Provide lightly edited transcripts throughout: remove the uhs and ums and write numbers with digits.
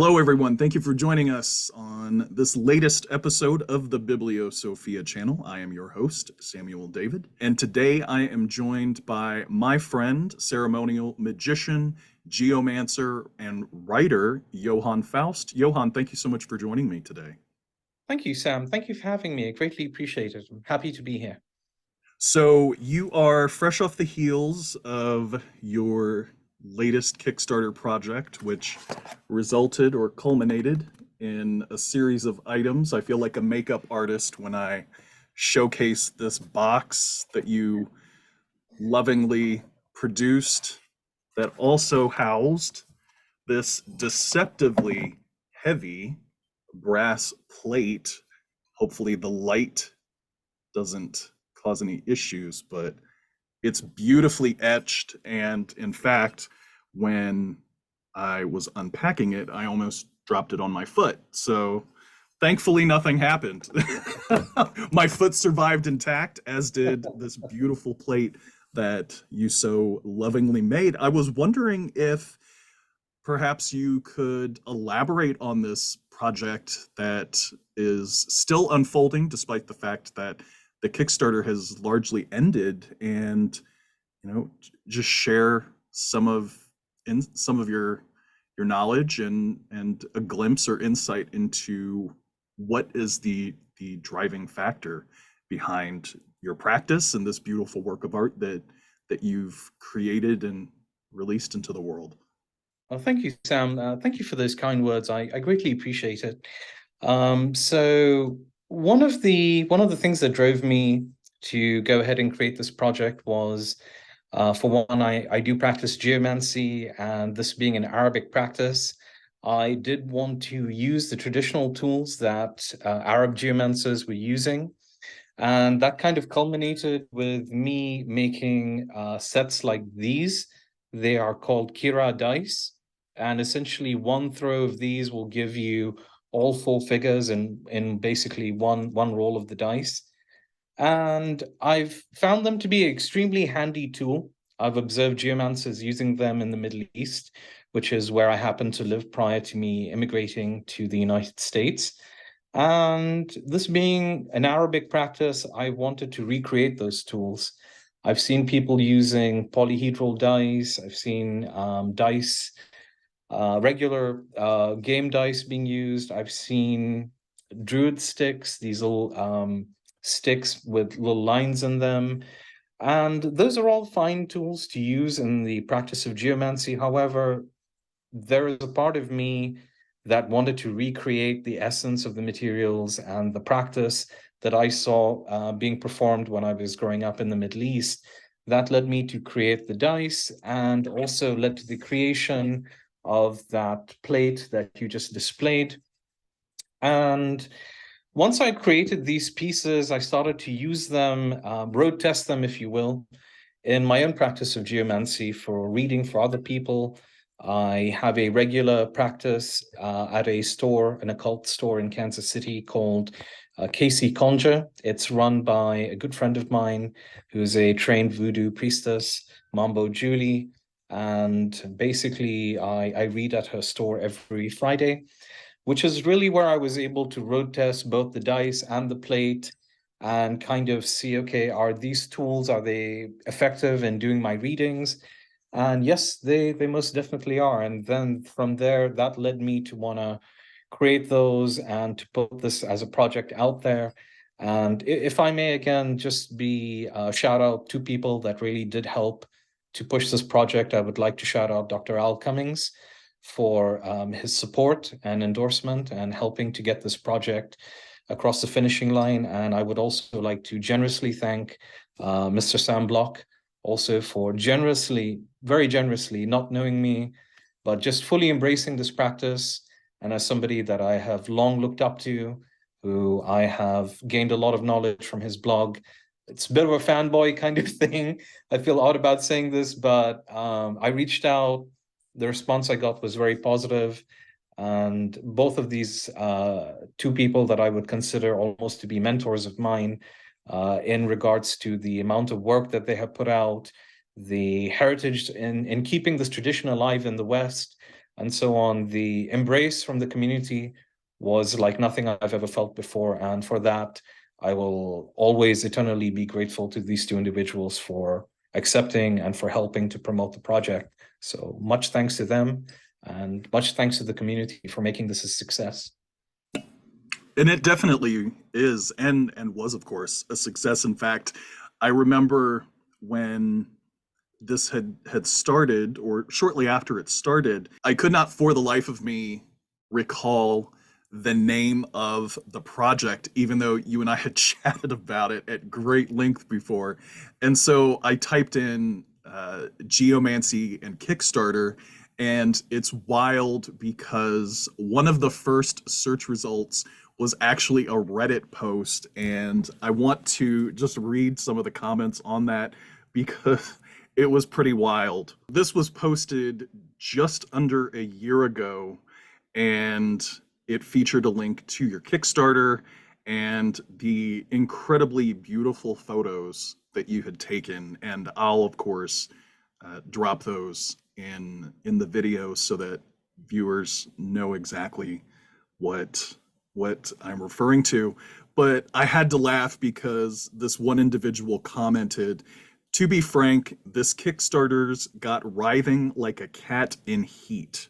Hello, everyone. Thank you for joining us on this latest episode of the BiblioSophia channel. I am your host, Samuel David, and today I am joined by my friend, ceremonial magician, geomancer, and writer, Johann Faust. Johann, thank you so much for joining me today. Thank you, Sam. Thank you for having me. I greatly appreciate it. I'm happy to be here. So, you are fresh off the heels of your latest Kickstarter project, which resulted or culminated in a series of items. I feel like a makeup artist when I showcase this box that you lovingly produced that also housed this deceptively heavy brass plate. Hopefully, the light doesn't cause any issues, but it's beautifully etched. And in fact, when I was unpacking it, I almost dropped it on my foot. So thankfully, nothing happened. My foot survived intact, as did this beautiful plate that you so lovingly made. I was wondering if perhaps you could elaborate on this project that is still unfolding, despite the fact that the Kickstarter has largely ended, and just share some of your knowledge and a glimpse or insight into what is the driving factor behind your practice and this beautiful work of art that you've created and released into the world. Well, thank you, Sam. Thank you for those kind words. I greatly appreciate it. So one of the things that drove me to go ahead and create this project was, for one, I do practice geomancy, and this being an Arabic practice, I did want to use the traditional tools that Arab geomancers were using. And that kind of culminated with me making sets like these. They are called Kira dice. And essentially one throw of these will give you all four figures in basically one roll of the dice. And I've found them to be an extremely handy tool. I've observed geomancers using them in the Middle East, which is where I happened to live prior to me immigrating to the United States. And this being an Arabic practice, I wanted to recreate those tools. I've seen people using polyhedral dice. I've seen dice, regular game dice being used. I've seen druid sticks, these little sticks with little lines in them. And those are all fine tools to use in the practice of geomancy. However, there is a part of me that wanted to recreate the essence of the materials and the practice that I saw being performed when I was growing up in the Middle East. That led me to create the dice, and also led to the creation of that plate that you just displayed. And once I created these pieces, I started to use them, road test them, if you will, in my own practice of geomancy for reading for other people. I have a regular practice at a store, an occult store in Kansas City called Casey Conjure. It's run by a good friend of mine who's a trained voodoo priestess, Mambo Julie. And basically, I read at her store every Friday, which is really where I was able to road test both the dice and the plate and kind of see, okay, are these tools, are they effective in doing my readings? And yes, they most definitely are. And then from there, that led me to want to create those and to put this as a project out there. And if I may, again, just be a shout out to people that really did help to push this project. I would like to shout out Dr. Al Cummings for his support and endorsement and helping to get this project across the finishing line. And I would also like to generously thank Mr. Sam Block also for generously, very generously, not knowing me, but just fully embracing this practice. And as somebody that I have long looked up to, who I have gained a lot of knowledge from his blog, it's a bit of a fanboy kind of thing. I feel odd about saying this, but I reached out. The response I got was very positive. And both of these two people that I would consider almost to be mentors of mine in regards to the amount of work that they have put out, the heritage in keeping this tradition alive in the West, and so on. The embrace from the community was like nothing I've ever felt before. And for that, I will always eternally be grateful to these two individuals for accepting and for helping to promote the project. So much thanks to them, and much thanks to the community for making this a success. And it definitely is, and was, of course, a success. In fact, I remember when this had started, or shortly after it started, I could not for the life of me recall the name of the project, even though you and I had chatted about it at great length before. And so I typed in Geomancy and Kickstarter, and it's wild because one of the first search results was actually a Reddit post, and I want to just read some of the comments on that because it was pretty wild. This was posted just under a year ago, and it featured a link to your Kickstarter and the incredibly beautiful photos that you had taken. And I'll, of course, drop those in the video so that viewers know exactly what I'm referring to. But I had to laugh because this one individual commented, "To be frank, this Kickstarter's got writhing like a cat in heat.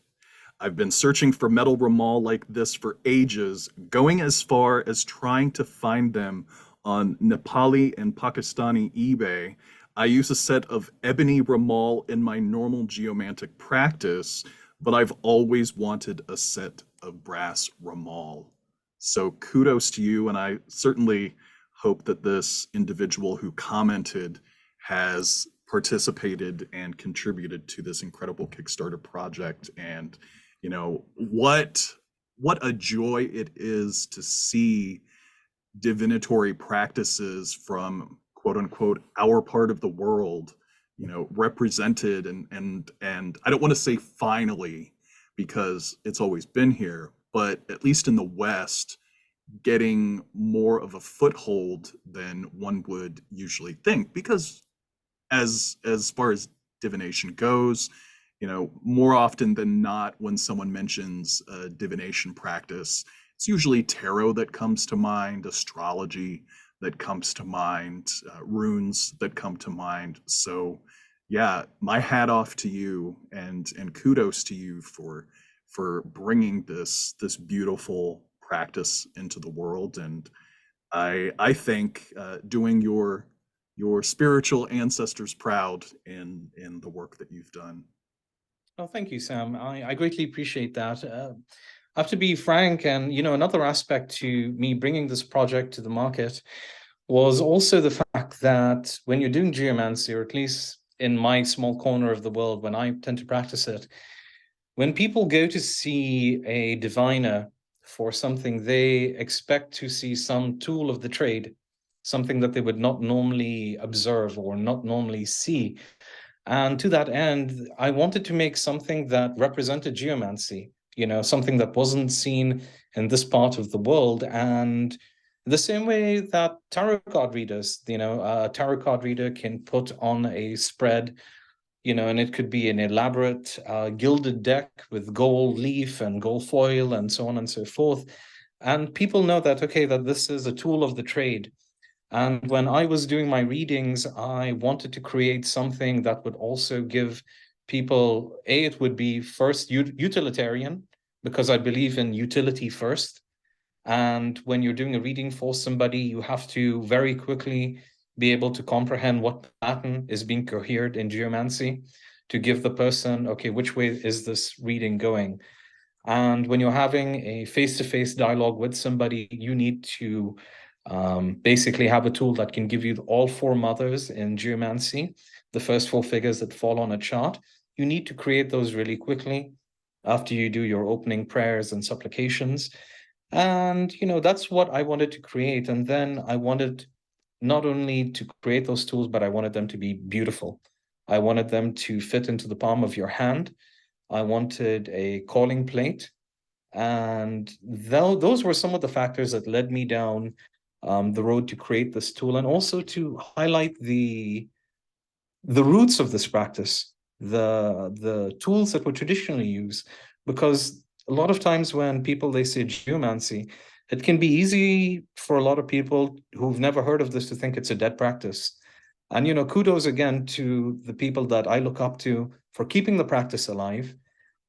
I've been searching for metal ramal like this for ages, going as far as trying to find them on Nepali and Pakistani eBay. I use a set of ebony ramal in my normal geomantic practice, but I've always wanted a set of brass ramal." So kudos to you, and I certainly hope that this individual who commented has participated and contributed to this incredible Kickstarter project. And what a joy it is to see divinatory practices from quote unquote our part of the world represented, and I don't want to say finally, because it's always been here, but at least in the West, getting more of a foothold than one would usually think. Because as far as divination goes, more often than not, when someone mentions a divination practice, it's usually tarot that comes to mind, astrology that comes to mind, runes that come to mind. So yeah, my hat off to you, and kudos to you for bringing this beautiful practice into the world. And I think doing your spiritual ancestors proud in the work that you've done. Oh, thank you, Sam. I greatly appreciate that. I have to be frank, and another aspect to me bringing this project to the market was also the fact that when you're doing geomancy, or at least in my small corner of the world, when I tend to practice it, when people go to see a diviner for something, they expect to see some tool of the trade, something that they would not normally observe or not normally see. And to that end, I wanted to make something that represented geomancy, something that wasn't seen in this part of the world. And the same way that tarot card readers, a tarot card reader can put on a spread, and it could be an elaborate gilded deck with gold leaf and gold foil and so on and so forth. And people know that, okay, that this is a tool of the trade. And when I was doing my readings, I wanted to create something that would also give people, it would be first utilitarian, because I believe in utility first. And when you're doing a reading for somebody, you have to very quickly be able to comprehend what pattern is being cohered in geomancy to give the person, okay, which way is this reading going? And when you're having a face-to-face dialogue with somebody, you need to basically have a tool that can give you all four mothers in geomancy, the first four figures that fall on a chart. You need to create those really quickly after you do your opening prayers and supplications. And, that's what I wanted to create. And then I wanted not only to create those tools, but I wanted them to be beautiful. I wanted them to fit into the palm of your hand. I wanted a calling plate. And those were some of the factors that led me down the road to create this tool, and also to highlight the roots of this practice, the tools that were traditionally used, because a lot of times when people, they say geomancy, it can be easy for a lot of people who've never heard of this to think it's a dead practice. And, you know, kudos again to the people that I look up to for keeping the practice alive.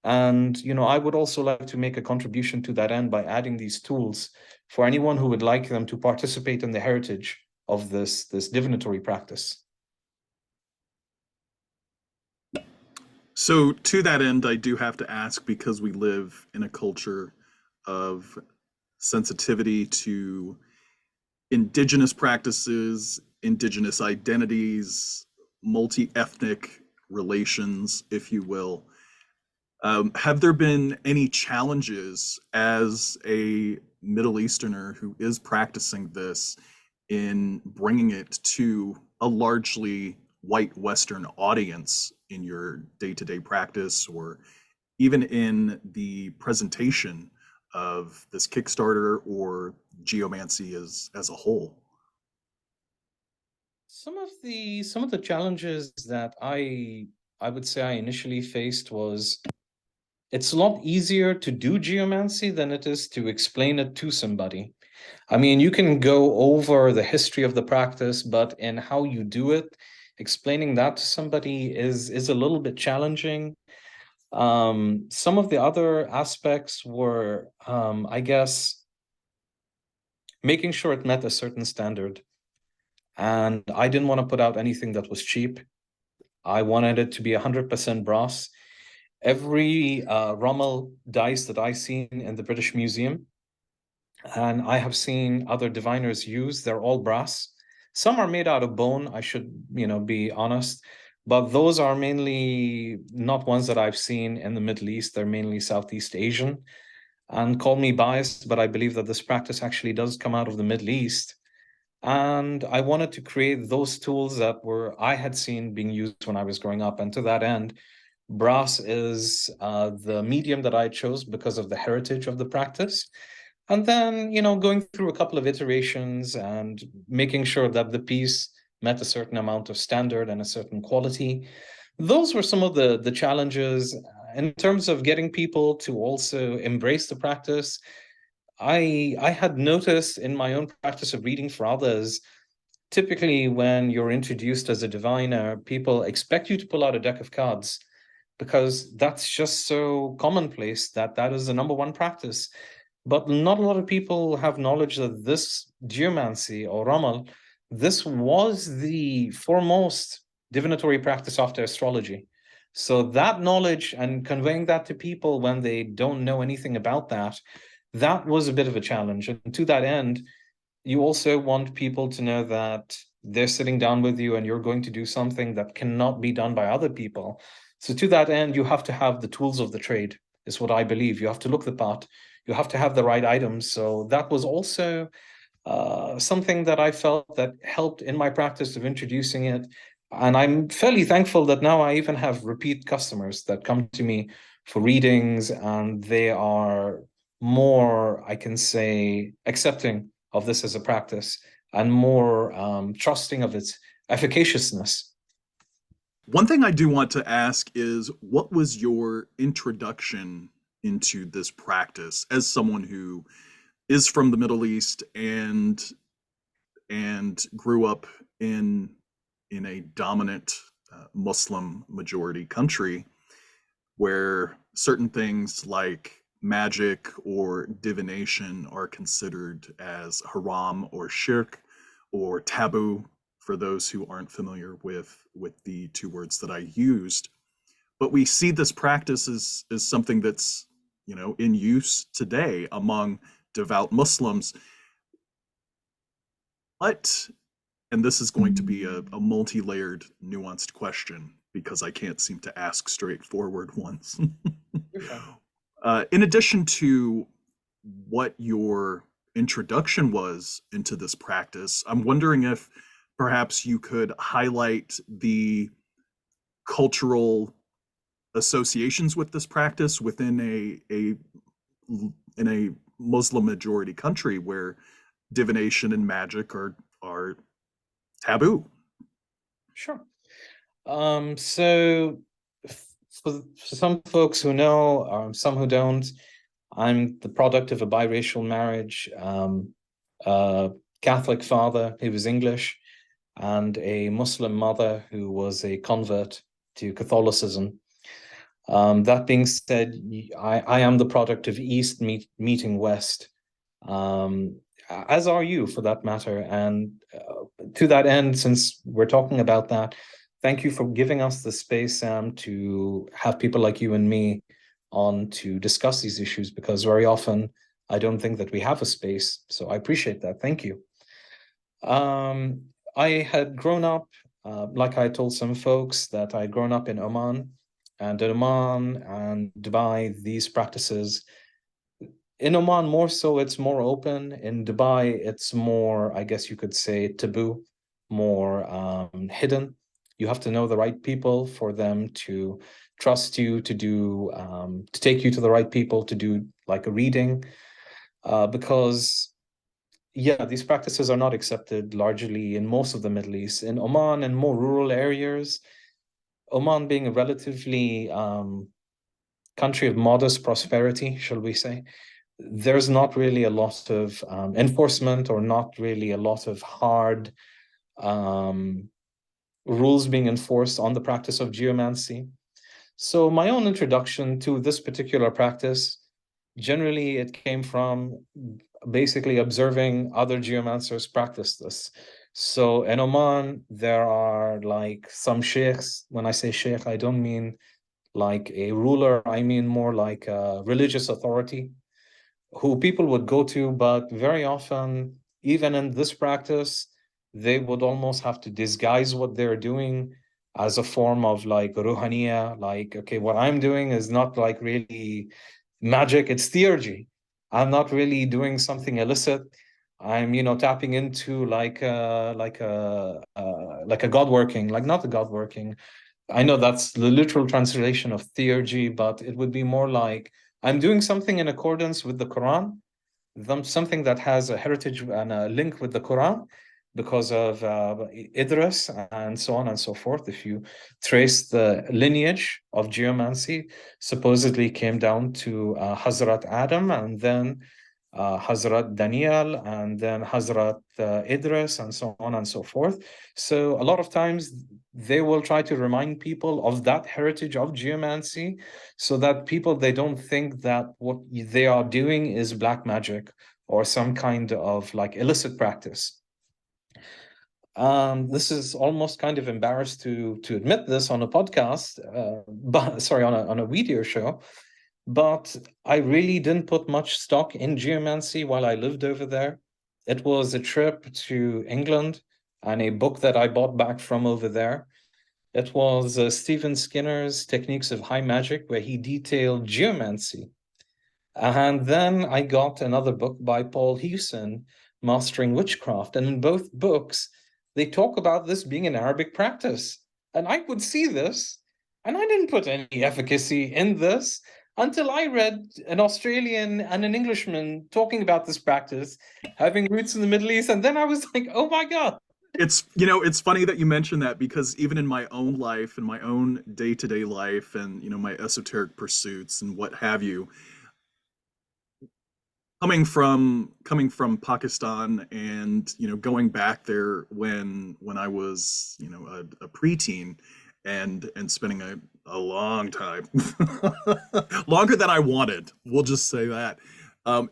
And, you know, I would also like to make a contribution to that end by adding these tools for anyone who would like them to participate in the heritage of this divinatory practice. So, to that end, I do have to ask, because we live in a culture of sensitivity to indigenous practices, indigenous identities, multi ethnic relations, if you will. Have there been any challenges as a Middle Easterner who is practicing this in bringing it to a largely white Western audience in your day-to-day practice, or even in the presentation of this Kickstarter or Geomancy as a whole? Some of the challenges that I would say I initially faced was it's a lot easier to do geomancy than it is to explain it to somebody. I mean, you can go over the history of the practice, but in how you do it, explaining that to somebody is a little bit challenging. Some of the other aspects were, I guess, making sure it met a certain standard. And I didn't want to put out anything that was cheap. I wanted it to be 100% brass. Every Rommel dice that I've seen in the British Museum, and I have seen other diviners use, they're all brass. Some are made out of bone, I should, be honest, but those are mainly not ones that I've seen in the Middle East. They're mainly Southeast Asian. And call me biased, but I believe that this practice actually does come out of the Middle East. And I wanted to create those tools that I had seen being used when I was growing up. And to that end, brass is the medium that I chose because of the heritage of the practice. And then, going through a couple of iterations and making sure that the piece met a certain amount of standard and a certain quality. Those were some of the challenges. In terms of getting people to also embrace the practice, I had noticed in my own practice of reading for others, typically when you're introduced as a diviner, people expect you to pull out a deck of cards because that's just so commonplace that is the number one practice. But not a lot of people have knowledge that this geomancy or Ramal, this was the foremost divinatory practice after astrology. So that knowledge and conveying that to people when they don't know anything about that was a bit of a challenge. And to that end, you also want people to know that they're sitting down with you and you're going to do something that cannot be done by other people. So to that end, you have to have the tools of the trade, is what I believe. You have to look the part, you have to have the right items. So that was also something that I felt that helped in my practice of introducing it. And I'm fairly thankful that now I even have repeat customers that come to me for readings, and they are more, I can say, accepting of this as a practice and more trusting of its efficaciousness. One thing I do want to ask is, what was your introduction into this practice as someone who is from the Middle East and grew up in a dominant Muslim majority country where certain things like magic or divination are considered as haram or shirk or taboo, for those who aren't familiar with the two words that I used. But we see this practice as something that's, in use today among devout Muslims. But, and this is going to be a multi-layered, nuanced question because I can't seem to ask straightforward ones. In addition to what your introduction was into this practice, I'm wondering if perhaps you could highlight the cultural associations with this practice within in a Muslim majority country where divination and magic are taboo. Sure. So for some folks who know, some who don't, I'm the product of a biracial marriage. A Catholic father who was English, and a Muslim mother who was a convert to Catholicism. That being said, I am the product of East meeting West, as are you for that matter. And to that end, since we're talking about that, thank you for giving us the space, Sam, to have people like you and me on to discuss these issues, because very often I don't think that we have a space. So I appreciate that. Thank you. I had grown up, like I told some folks, that I'd grown up in Oman. And in Oman and Dubai, these practices, in Oman more so, it's more open. In Dubai, it's more, I guess you could say, taboo, more hidden. You have to know the right people for them to trust you, to do, to take you to the right people to do like a reading, because yeah, these practices are not accepted largely in most of the Middle East. In Oman and more rural areas, Oman being a relatively country of modest prosperity, shall we say, there's not really a lot of enforcement, or not really a lot of hard rules being enforced on the practice of geomancy. So my own introduction to this particular practice, generally it came from basically observing other geomancers practice this. So in Oman, there are like some sheikhs. When I say sheikh, I don't mean like a ruler, I mean more like a religious authority who people would go to, but very often, even in this practice, they would almost have to disguise what they're doing as a form of like ruhaniya, like, okay, what I'm doing is not like really magic, it's theurgy. I'm not really doing something illicit. I'm, tapping into like a God working, like not a God working. I know that's the literal translation of theurgy, but it would be more like I'm doing something in accordance with the Quran, something that has a heritage and a link with the Quran because of Idris and so on and so forth. If you trace the lineage of geomancy, supposedly came down to Hazrat Adam, and then Hazrat Daniel, and then Hazrat Idris, and so on and so forth. So a lot of times they will try to remind people of that heritage of geomancy, so that people, they don't think that what they are doing is black magic or some kind of like illicit practice. This is almost kind of embarrassed to admit this on a podcast, but sorry, on a video show. But I really didn't put much stock in geomancy while I lived over there. It was a trip to England and a book that I bought back from over there. It was Stephen Skinner's Techniques of High Magic, where he detailed geomancy. And then I got another book by Paul Hewson, Mastering Witchcraft. And in both books, they talk about this being an Arabic practice. And I would see this, and I didn't put any efficacy in this until I read an Australian and an Englishman talking about this practice, having roots in the Middle East. And then I was like, oh my God. It's funny that you mention that, because even in my own life, in my own day-to-day life, and my esoteric pursuits and what have you, coming from Pakistan, and going back there when I was a preteen, and spending a long time longer than I wanted, we'll just say that.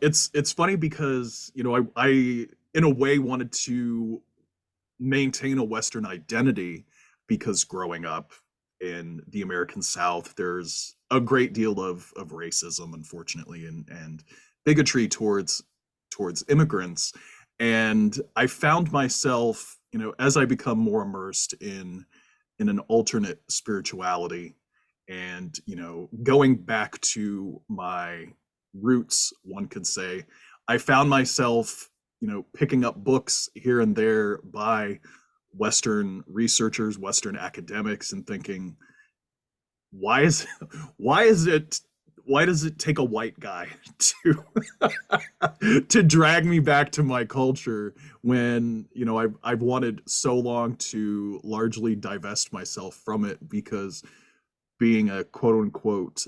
It's funny because I in a way wanted to maintain a Western identity, because growing up in the American South, there's a great deal of racism, unfortunately, and bigotry towards immigrants. And I found myself, as I become more immersed in an alternate spirituality, and going back to my roots, one could say, I found myself picking up books here and there by Western researchers, Western academics, and thinking, why is why is it why does it take a white guy to to drag me back to my culture, when I've wanted so long to largely divest myself from it, because being a quote unquote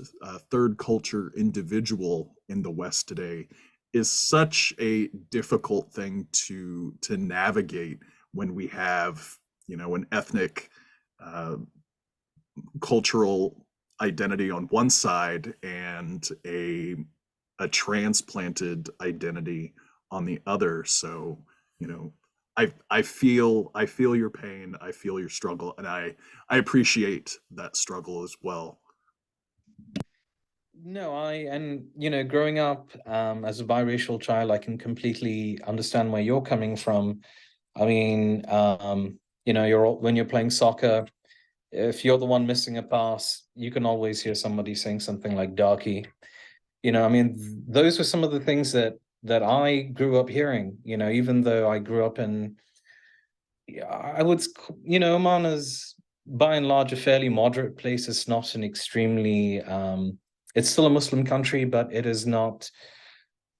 third culture individual in the West today is such a difficult thing to navigate when we have, you know, an ethnic uh, cultural identity on one side and a transplanted identity on the other. So, you know, I feel your pain, I feel your struggle, and I appreciate that struggle as well. No, and you know, growing up as a biracial child, I can completely understand where you're coming from. I mean, you know, when you're playing soccer, if you're the one missing a pass, you can always hear somebody saying something like "darky." You know, I mean, those were some of the things that I grew up hearing. You know, even though I grew up in, yeah, I would, you know, Oman is by and large a fairly moderate place. It's not an extremely, it's still a Muslim country, but it is not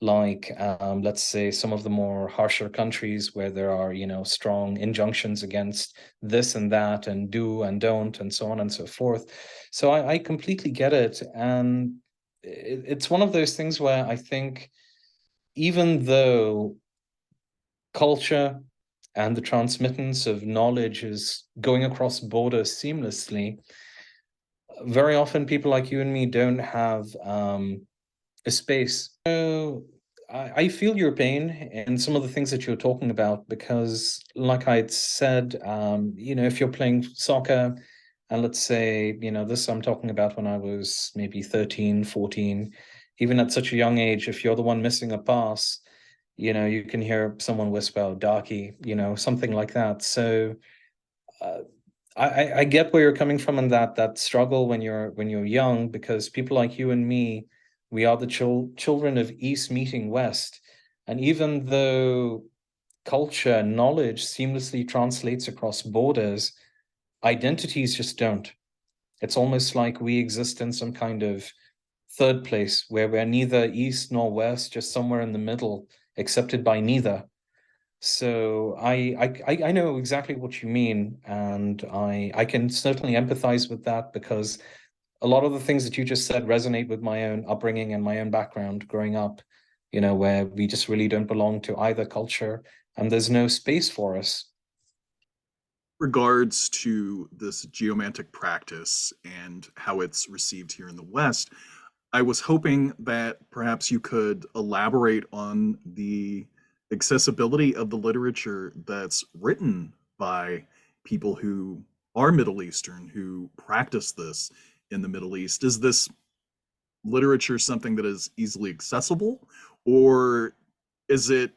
like, let's say, some of the more harsher countries where there are, you know, strong injunctions against this and that and do and don't and so on and so forth. So I completely get it. And it's one of those things where I think even though culture and the transmittance of knowledge is going across borders seamlessly, very often people like you and me don't have a space. So I feel your pain and some of the things that you're talking about because, like I'd said, you know, if you're playing soccer, and let's say, you know, this I'm talking about when I was maybe 13, 14, even at such a young age, if you're the one missing a pass, you know, you can hear someone whisper, "Oh, darky," you know, something like that. So uh, I get where you're coming from in that struggle when you're young, because people like you and me, we are the children of East meeting West. And even though culture and knowledge seamlessly translates across borders, identities just don't. It's almost like we exist in some kind of third place where we're neither East nor West, just somewhere in the middle, accepted by neither. So I know exactly what you mean, and I can certainly empathize with that because a lot of the things that you just said resonate with my own upbringing and my own background growing up, you know, where we just really don't belong to either culture and there's no space for us. Regards to this geomantic practice and how it's received here in the West, I was hoping that perhaps you could elaborate on the accessibility of the literature that's written by people who are Middle Eastern, who practice this in the Middle East. Is this literature something that is easily accessible, or is it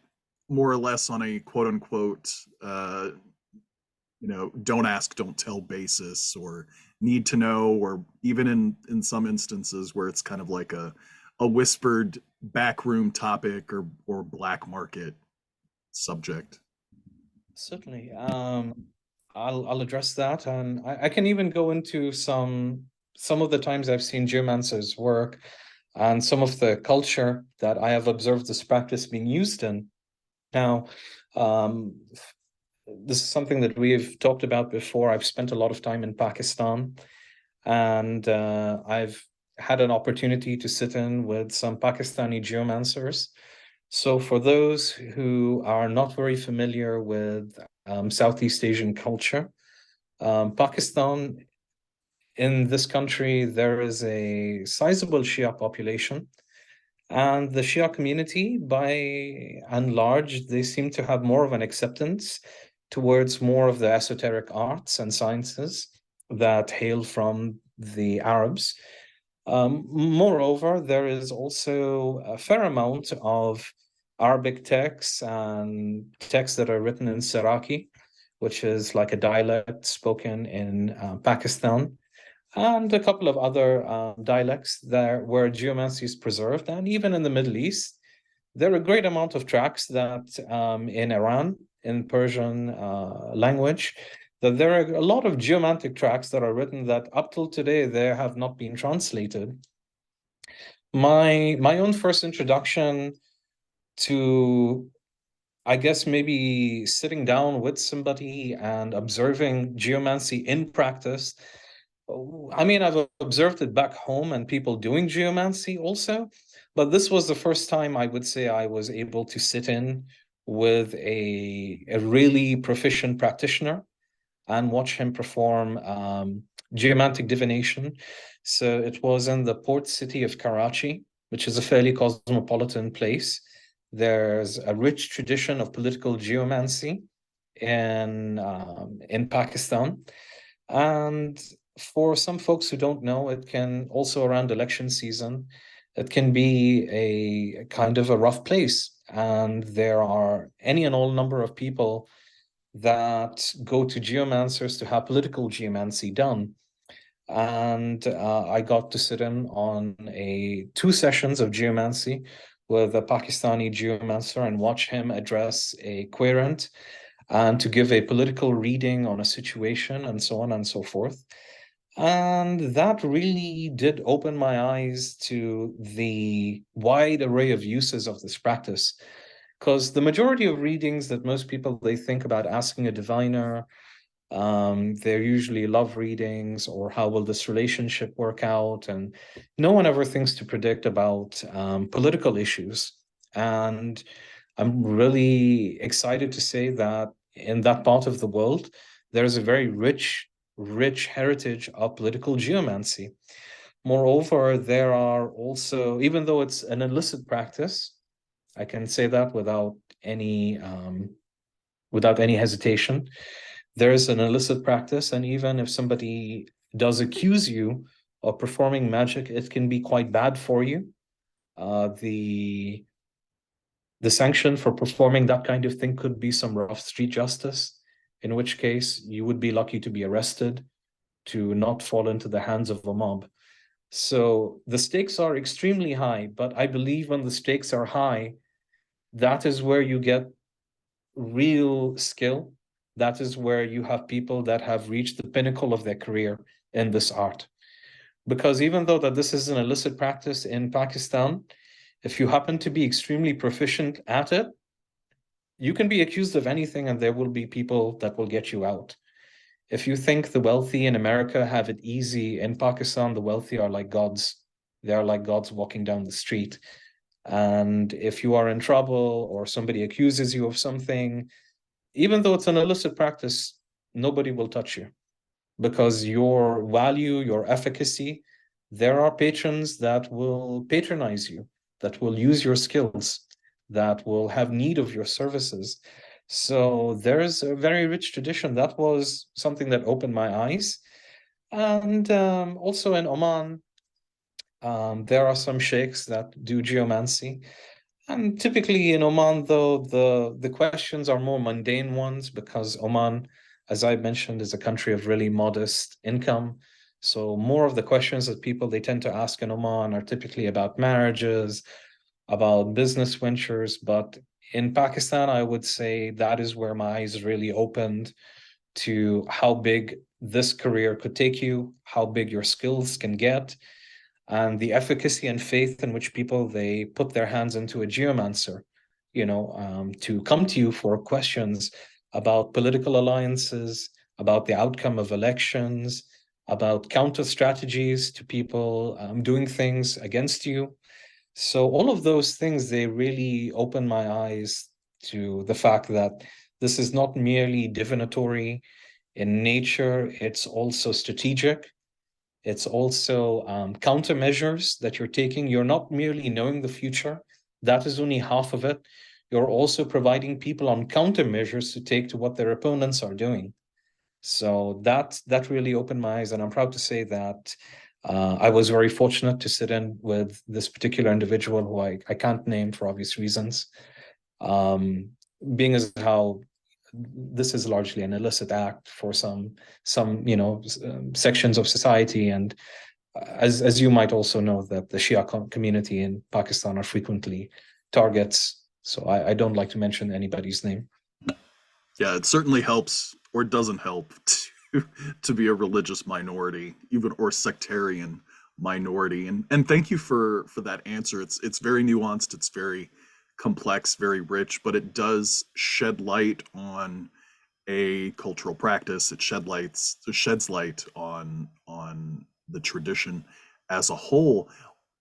more or less on a quote unquote you know, don't ask, don't tell basis, or need to know, or even in some instances where it's kind of like a whispered backroom topic or black market subject? Certainly. I'll address that, and I can even go into some of the times I've seen geomancers work and some of the culture that I have observed this practice being used in. Now, um, this is something that we've talked about before. I've spent a lot of time in Pakistan, and I've had an opportunity to sit in with some Pakistani geomancers. So for those who are not very familiar with Southeast Asian culture, Pakistan, in this country, there is a sizable Shia population. And the Shia community, by and large, they seem to have more of an acceptance towards more of the esoteric arts and sciences that hail from the Arabs. Moreover, there is also a fair amount of Arabic texts and texts that are written in Siraki, which is like a dialect spoken in Pakistan, and a couple of other dialects there where geomancy is preserved. And even in the Middle East, there are a great amount of tracks that in Iran, in Persian language, that there are a lot of geomantic tracks that are written that up till today they have not been translated. My own first introduction to, I guess, maybe sitting down with somebody and observing geomancy in practice I mean, I've observed it back home and people doing geomancy also, but this was the first time I would say I was able to sit in with a really proficient practitioner and watch him perform geomantic divination. So it was in the port city of Karachi, which is a fairly cosmopolitan place. There's a rich tradition of political geomancy in Pakistan. And for some folks who don't know, it can also around election season, it can be a kind of a rough place. And there are any and all number of people that go to geomancers to have political geomancy done. And I got to sit in on two sessions of geomancy with a Pakistani geomancer and watch him address a querent and to give a political reading on a situation and so on and so forth. And that really did open my eyes to the wide array of uses of this practice. Because the majority of readings that most people they think about asking a diviner, they're usually love readings or how will this relationship work out, and no one ever thinks to predict about political issues. And I'm really excited to say that in that part of the world, there's a very rich heritage of political geomancy. Moreover, there are also, even though it's an illicit practice, I can say that without any hesitation. There is an illicit practice, and even if somebody does accuse you of performing magic, it can be quite bad for you. The sanction for performing that kind of thing could be some rough street justice, in which case you would be lucky to be arrested, to not fall into the hands of a mob. So the stakes are extremely high, but I believe when the stakes are high, that is where you get real skill. That is where you have people that have reached the pinnacle of their career in this art. Because even though that this is an illicit practice in Pakistan, if you happen to be extremely proficient at it, you can be accused of anything and there will be people that will get you out. If you think the wealthy in America have it easy, in Pakistan, the wealthy are like gods. They are like gods walking down the street. And if you are in trouble or somebody accuses you of something, even though it's an illicit practice, nobody will touch you because your value, your efficacy, there are patrons that will patronize you, that will use your skills, that will have need of your services. So there's a very rich tradition. That was something that opened my eyes. And also in Oman, there are some sheikhs that do geomancy. And typically in Oman, though, the questions are more mundane ones because Oman, as I mentioned, is a country of really modest income. So more of the questions that people they tend to ask in Oman are typically about marriages, about business ventures. But in Pakistan, I would say that is where my eyes really opened to how big this career could take you, how big your skills can get, and the efficacy and faith in which people they put their hands into a geomancer, to come to you for questions about political alliances, about the outcome of elections, about counter strategies to people doing things against you. So all of those things, they really open my eyes to the fact that this is not merely divinatory in nature, it's also strategic. It's also countermeasures that you're taking. You're not merely knowing the future. That is only half of it. You're also providing people on countermeasures to take to what their opponents are doing. So that really opened my eyes, and I'm proud to say that I was very fortunate to sit in with this particular individual who I can't name for obvious reasons, um, being as how this is largely an illicit act for some sections of society. And as you might also know, that the Shia community in Pakistan are frequently targets. So I don't like to mention anybody's name. Yeah, it certainly helps or doesn't help to be a religious minority, even or sectarian minority. And thank you for that answer. It's very nuanced, it's very complex, very rich, but it does shed light on a cultural practice. It sheds light on on the tradition as a whole.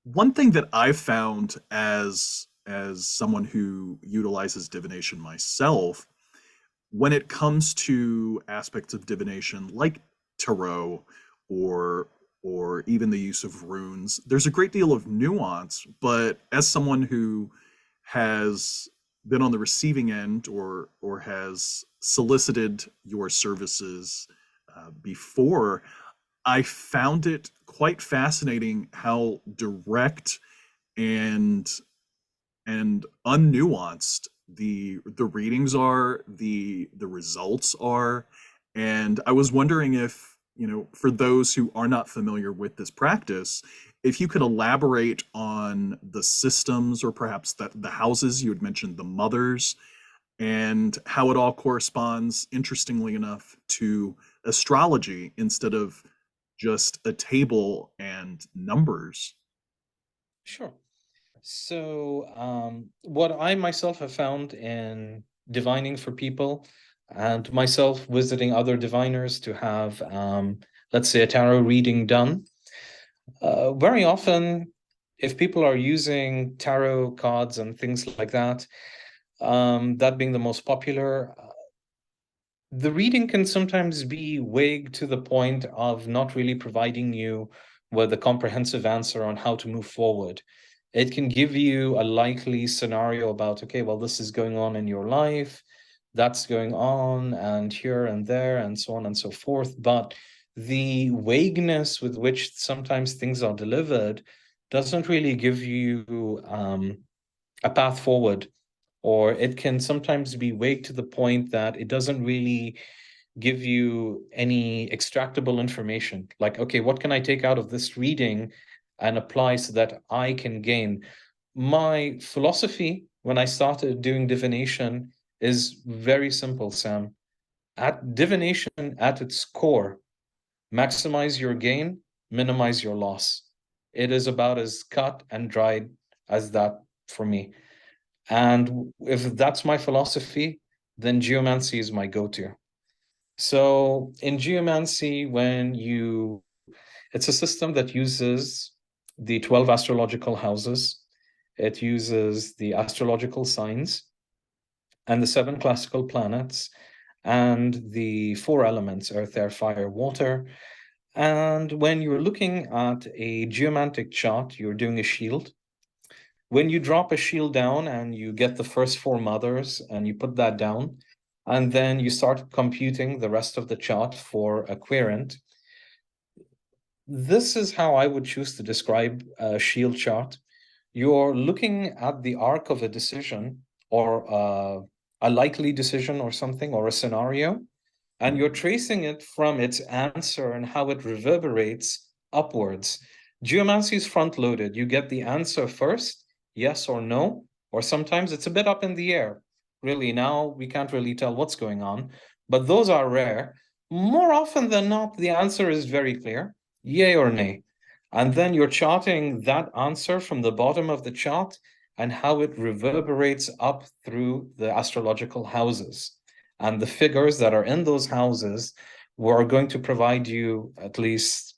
One thing that I've found as someone who utilizes divination myself, when it comes to aspects of divination like tarot or even the use of runes, there's a great deal of nuance. But as someone who has been on the receiving end or has solicited your services before, I found it quite fascinating how direct and unnuanced the readings are, the results are. And I was wondering if, for those who are not familiar with this practice, if you could elaborate on the systems or perhaps the houses. You had mentioned the mothers and how it all corresponds, interestingly enough, to astrology instead of just a table and numbers. Sure. So, what I myself have found in divining for people and myself visiting other diviners to have, let's say, a tarot reading done, very often, if people are using tarot cards and things like that, that being the most popular, the reading can sometimes be vague to the point of not really providing you with a comprehensive answer on how to move forward. It can give you a likely scenario about, okay, well, this is going on in your life, that's going on, and here and there, and so on and so forth. But the vagueness with which sometimes things are delivered doesn't really give you a path forward, or it can sometimes be vague to the point that it doesn't really give you any extractable information. Like, okay, what can I take out of this reading and apply so that I can gain? My philosophy when I started doing divination is very simple, Sam. At divination, at its core, maximize your gain, minimize your loss. It is about as cut and dried as that for me. And if that's my philosophy, then geomancy is my go-to. So in geomancy, it's a system that uses the 12 astrological houses. It uses the astrological signs and the 7 classical planets and the 4 elements, earth, air, fire, water. And when you're looking at a geomantic chart, you're doing a shield. When you drop a shield down and you get the first 4 mothers and you put that down, and then you start computing the rest of the chart for a querent, this is how I would choose to describe a shield chart. You're looking at the arc of a decision or a likely decision or something, or a scenario, and you're tracing it from its answer and how it reverberates upwards. Geomancy is front-loaded. You get the answer first, yes or no, or sometimes it's a bit up in the air. Really, now we can't really tell what's going on, but those are rare. More often than not, the answer is very clear, yay or nay. And then you're charting that answer from the bottom of the chart and how it reverberates up through the astrological houses. And the figures that are in those houses were going to provide you, at least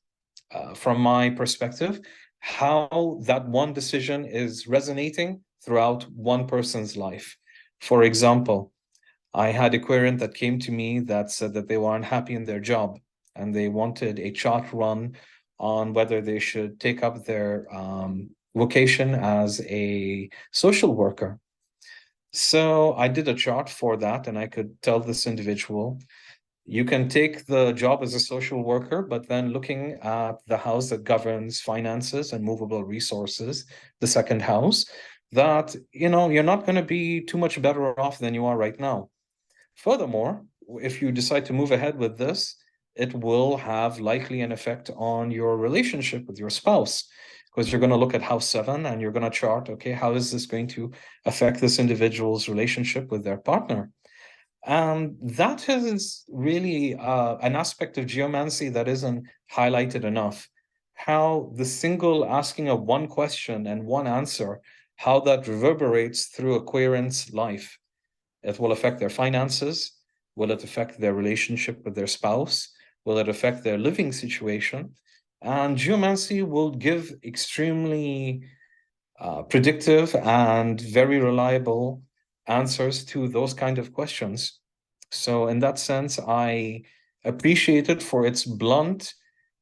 from my perspective, how that one decision is resonating throughout one person's life. For example, I had a querent that came to me that said that they were unhappy in their job and they wanted a chart run on whether they should take up their vocation as a social worker. So I did a chart for that, and I could tell this individual, you can take the job as a social worker, but then looking at the house that governs finances and movable resources, the second house, that, you're not going to be too much better off than you are right now. Furthermore, if you decide to move ahead with this, it will have likely an effect on your relationship with your spouse, because you're going to look at house 7 and you're going to chart, okay, how is this going to affect this individual's relationship with their partner? That is really an aspect of geomancy that isn't highlighted enough. How the single asking of one question and one answer, how that reverberates through a querent's life. It will affect their finances. Will it affect their relationship with their spouse? Will it affect their living situation? And geomancy will give extremely predictive and very reliable answers to those kind of questions. So in that sense, I appreciate it for its blunt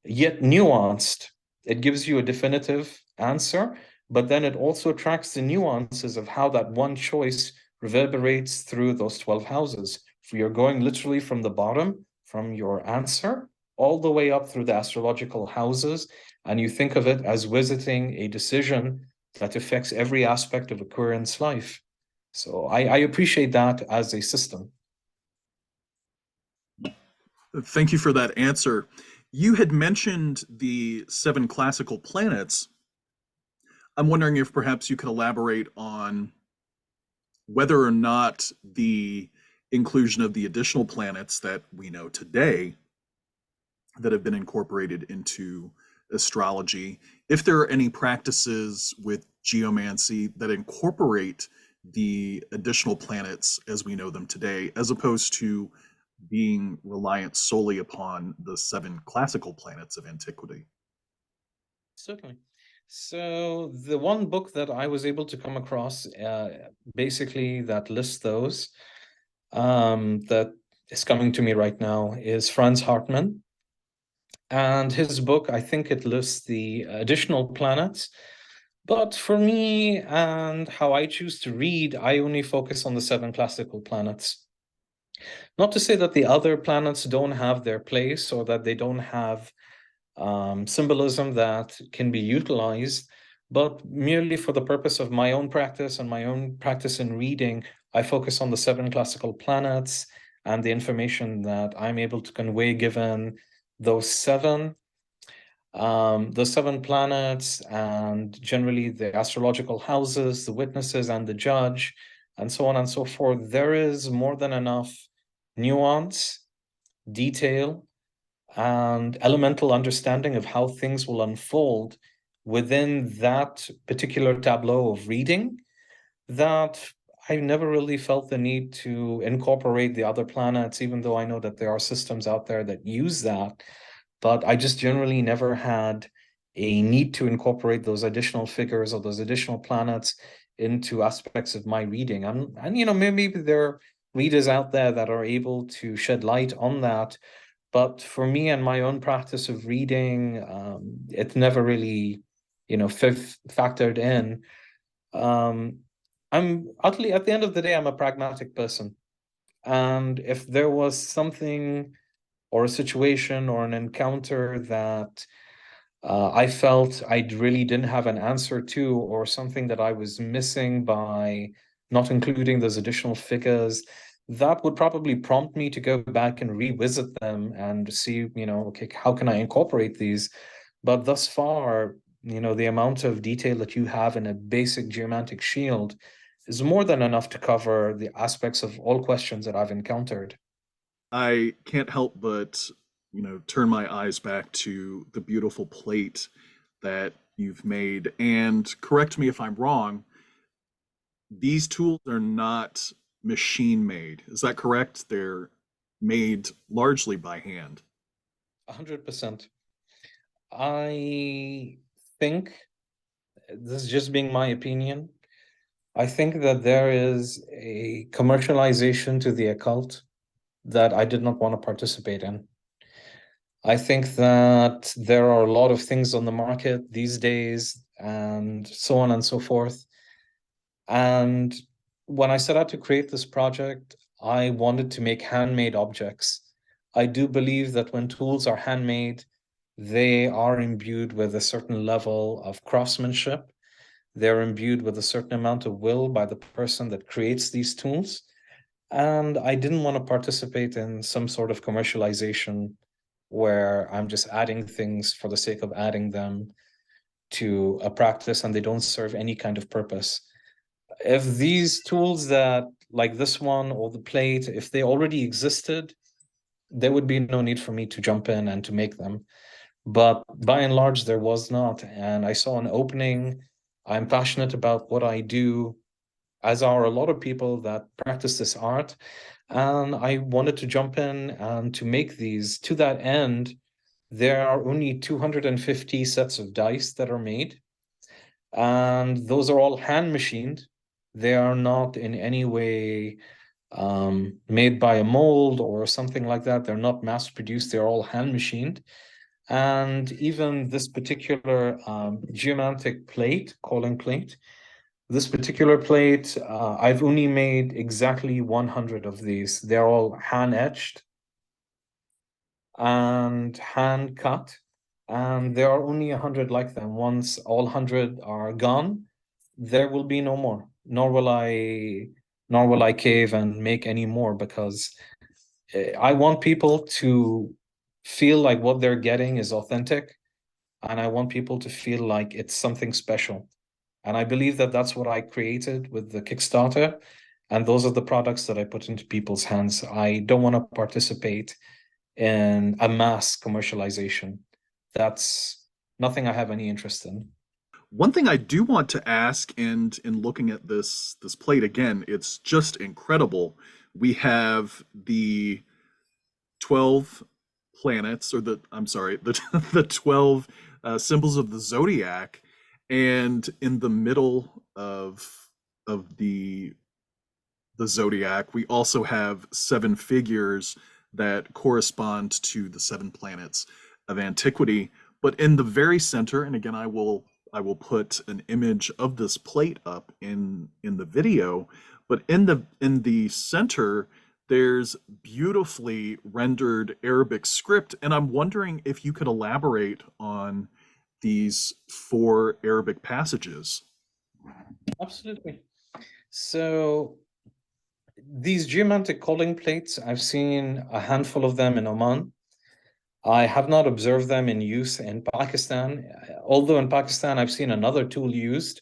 yet nuanced. It gives you a definitive answer, but then it also tracks the nuances of how that one choice reverberates through those 12 houses. So you're going literally from the bottom, from your answer, all the way up through the astrological houses, and you think of it as visiting a decision that affects every aspect of a current's life. So I appreciate that as a system. Thank you for that answer. You had mentioned the 7 classical planets. I'm wondering if perhaps you could elaborate on whether or not the inclusion of the additional planets that we know today that have been incorporated into astrology, if there are any practices with geomancy that incorporate the additional planets as we know them today, as opposed to being reliant solely upon the 7 classical planets of antiquity. Certainly. So the one book that I was able to come across, basically that lists those, that is coming to me right now, is Franz Hartmann. And his book, I think it lists the additional planets. But for me and how I choose to read, I only focus on the 7 classical planets. Not to say that the other planets don't have their place or that they don't have symbolism that can be utilized, but merely for the purpose of my own practice and my own practice in reading, I focus on the 7 classical planets and the information that I'm able to convey given those 7 the 7 planets, and generally the astrological houses, the witnesses, and the judge, and so on and so forth. There is more than enough nuance, detail, and elemental understanding of how things will unfold within that particular tableau of reading that I never really felt the need to incorporate the other planets, even though I know that there are systems out there that use that. But I just generally never had a need to incorporate those additional figures or those additional planets into aspects of my reading. And you know, maybe there are readers out there that are able to shed light on that. But for me and my own practice of reading, it never really, you know, factored in. I'm utterly, at the end of the day, I'm a pragmatic person. And if there was something or a situation or an encounter that I felt I really didn't have an answer to, or something that I was missing by not including those additional figures, that would probably prompt me to go back and revisit them and see, you know, okay, how can I incorporate these? But thus far, you know, the amount of detail that you have in a basic geomantic shield is more than enough to cover the aspects of all questions that I've encountered. I can't help but, turn my eyes back to the beautiful plate that you've made. And correct me if I'm wrong, these tools are not machine made. Is that correct? They're made largely by hand. 100%. I think, this is just being my opinion, I think that there is a commercialization to the occult that I did not want to participate in. I think that there are a lot of things on the market these days and so on and so forth. And when I set out to create this project, I wanted to make handmade objects. I do believe that when tools are handmade, they are imbued with a certain level of craftsmanship. They're imbued with a certain amount of will by the person that creates these tools. And I didn't want to participate in some sort of commercialization where I'm just adding things for the sake of adding them to a practice and they don't serve any kind of purpose. If these tools that, like this one or the plate, if they already existed, there would be no need for me to jump in and to make them. But by and large, there was not. And I saw an opening. I'm passionate about what I do, as are a lot of people that practice this art. And I wanted to jump in and to make these. To that end, there are only 250 sets of dice that are made, and those are all hand machined. They are not in any way made by a mold or something like that. They're not mass produced, they're all hand machined. And even this particular geomantic plate, calling plate, this particular plate, I've only made exactly 100 of these. They're all hand etched and hand cut, and there are only 100 like them. Once all 100 are gone, there will be no more, nor will I cave and make any more, because I want people to feel like what they're getting is authentic, and I want people to feel like it's something special. And I believe that that's what I created with the Kickstarter, and those are the products that I put into people's hands. I don't want to participate in a mass commercialization. That's nothing I have any interest in. One thing I do want to ask, and in looking at this plate again, it's just incredible. We have the 12 planets, or the I'm sorry, the the 12 symbols of the zodiac, and in the middle of the zodiac, we also have seven figures that correspond to the seven planets of antiquity. But in the very center, and again, I will put an image of this plate up in the video. But in the center, there's beautifully rendered Arabic script, and I'm wondering if you could elaborate on these four Arabic passages. Absolutely. So these geomantic calling plates, I've seen a handful of them in Oman. I have not observed them in use in Pakistan, although in Pakistan I've seen another tool used,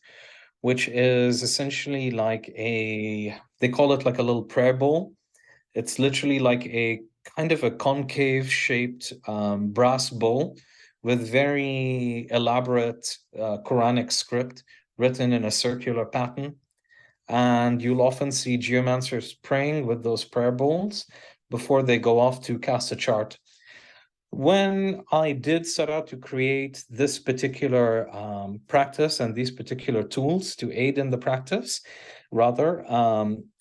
which is essentially like they call it like a little prayer bowl. It's literally like a kind of a concave shaped brass bowl with very elaborate Quranic script written in a circular pattern. And you'll often see geomancers praying with those prayer bowls before they go off to cast a chart. When I did set out to create this particular practice and these particular tools to aid in the practice, rather,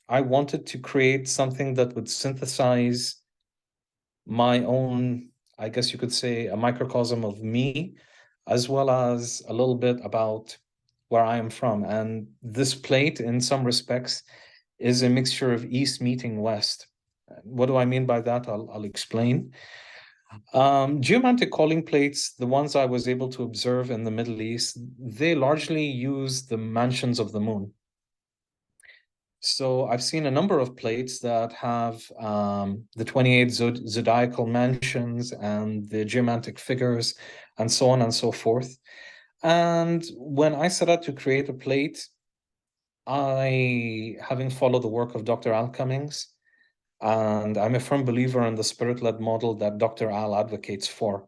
I wanted to create something that would synthesize my own, I guess you could say, a microcosm of me, as well as a little bit about where I am from. And this plate, in some respects, is a mixture of East meeting West. What do I mean by that? I'll explain. Geomantic calling plates, the ones I was able to observe in the Middle East, they largely use the mansions of the moon. So I've seen a number of plates that have the 28 zodiacal mansions and the geomantic figures and so on and so forth. And when I set out to create a plate, having followed the work of Dr. Al Cummings, and I'm a firm believer in the spirit-led model that Dr. Al advocates for.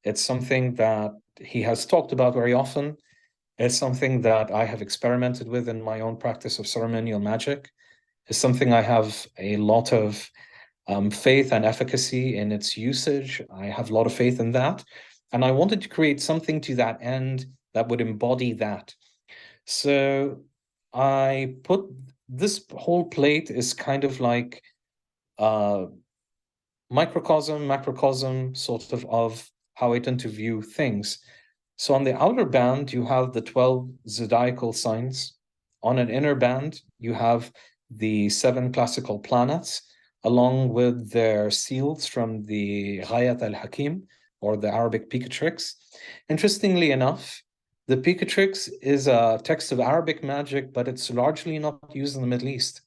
It's something that he has talked about very often. It's something that I have experimented with in my own practice of ceremonial magic. It's something I have a lot of faith and efficacy in its usage. I have a lot of faith in that. And I wanted to create something to that end that would embody that. So I put this whole plate is kind of like microcosm, macrocosm, sort of how I tend to view things. So on the outer band, you have the 12 zodiacal signs. On an inner band, you have the 7 classical planets, along with their seals from the Ghayat al-Hakim, or the Arabic Picatrix. Interestingly enough, the Picatrix is a text of Arabic magic, but it's largely not used in the Middle East.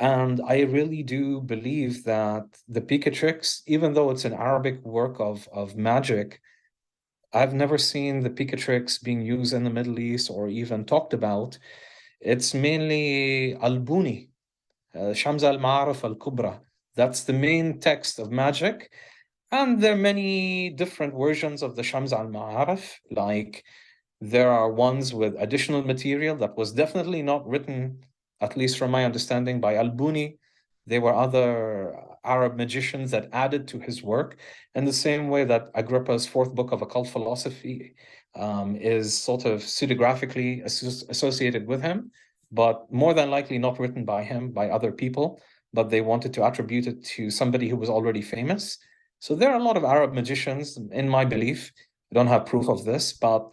And I really do believe that the Picatrix, even though it's an Arabic work of magic, I've never seen the Picatrix being used in the Middle East or even talked about. It's mainly Al-Buni, Shams al-Ma'arif al-Kubra. That's the main text of magic. And there are many different versions of the Shams al-Ma'arif, like there are ones with additional material that was definitely not written, at least from my understanding, by Al-Buni. There were other Arab magicians that added to his work, in the same way that Agrippa's fourth book of occult philosophy is sort of pseudographically associated with him, but more than likely not written by him, by other people, but they wanted to attribute it to somebody who was already famous. So there are a lot of Arab magicians, in my belief, I don't have proof of this, but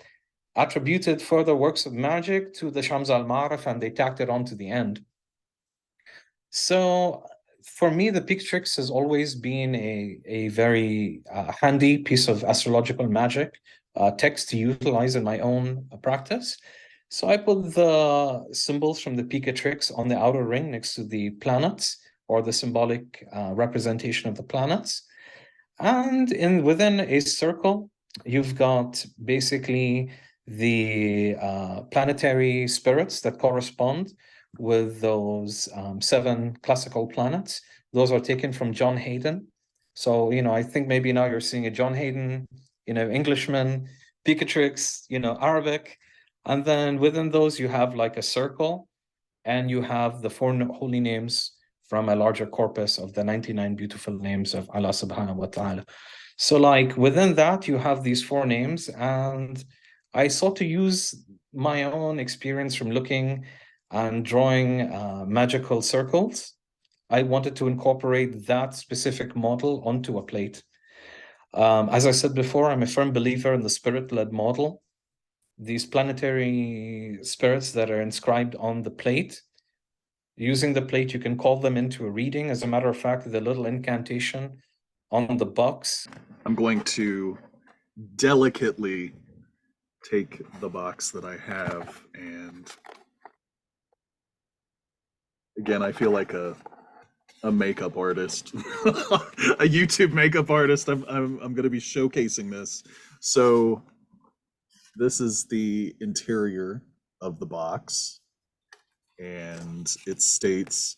attributed further works of magic to the Shams al-Ma'arif, and they tacked it on to the end. So for me, the Pictrix has always been a very handy piece of astrological magic text to utilize in my own practice. So I put the symbols from the Picatrix on the outer ring next to the planets, or the symbolic representation of the planets. And within a circle, you've got basically the planetary spirits that correspond with those 7 classical planets. Those are taken from John Hayden. So, I think maybe now you're seeing a John Hayden, Englishman, Picatrix, Arabic. And then within those, you have like a circle, and you have the 4 holy names from a larger corpus of the 99 beautiful names of Allah subhanahu wa ta'ala. So like within that, you have these 4 names, and I sought to use my own experience from looking and drawing magical circles. I wanted to incorporate that specific model onto a plate. As I said before, I'm a firm believer in the spirit-led model. These planetary spirits that are inscribed on the plate, using the plate, you can call them into a reading. As a matter of fact, the little incantation on the box. I'm going to delicately take the box that I have, and again, I feel like a makeup artist, a YouTube makeup artist. I'm going to be showcasing this. So this is the interior of the box, and it states,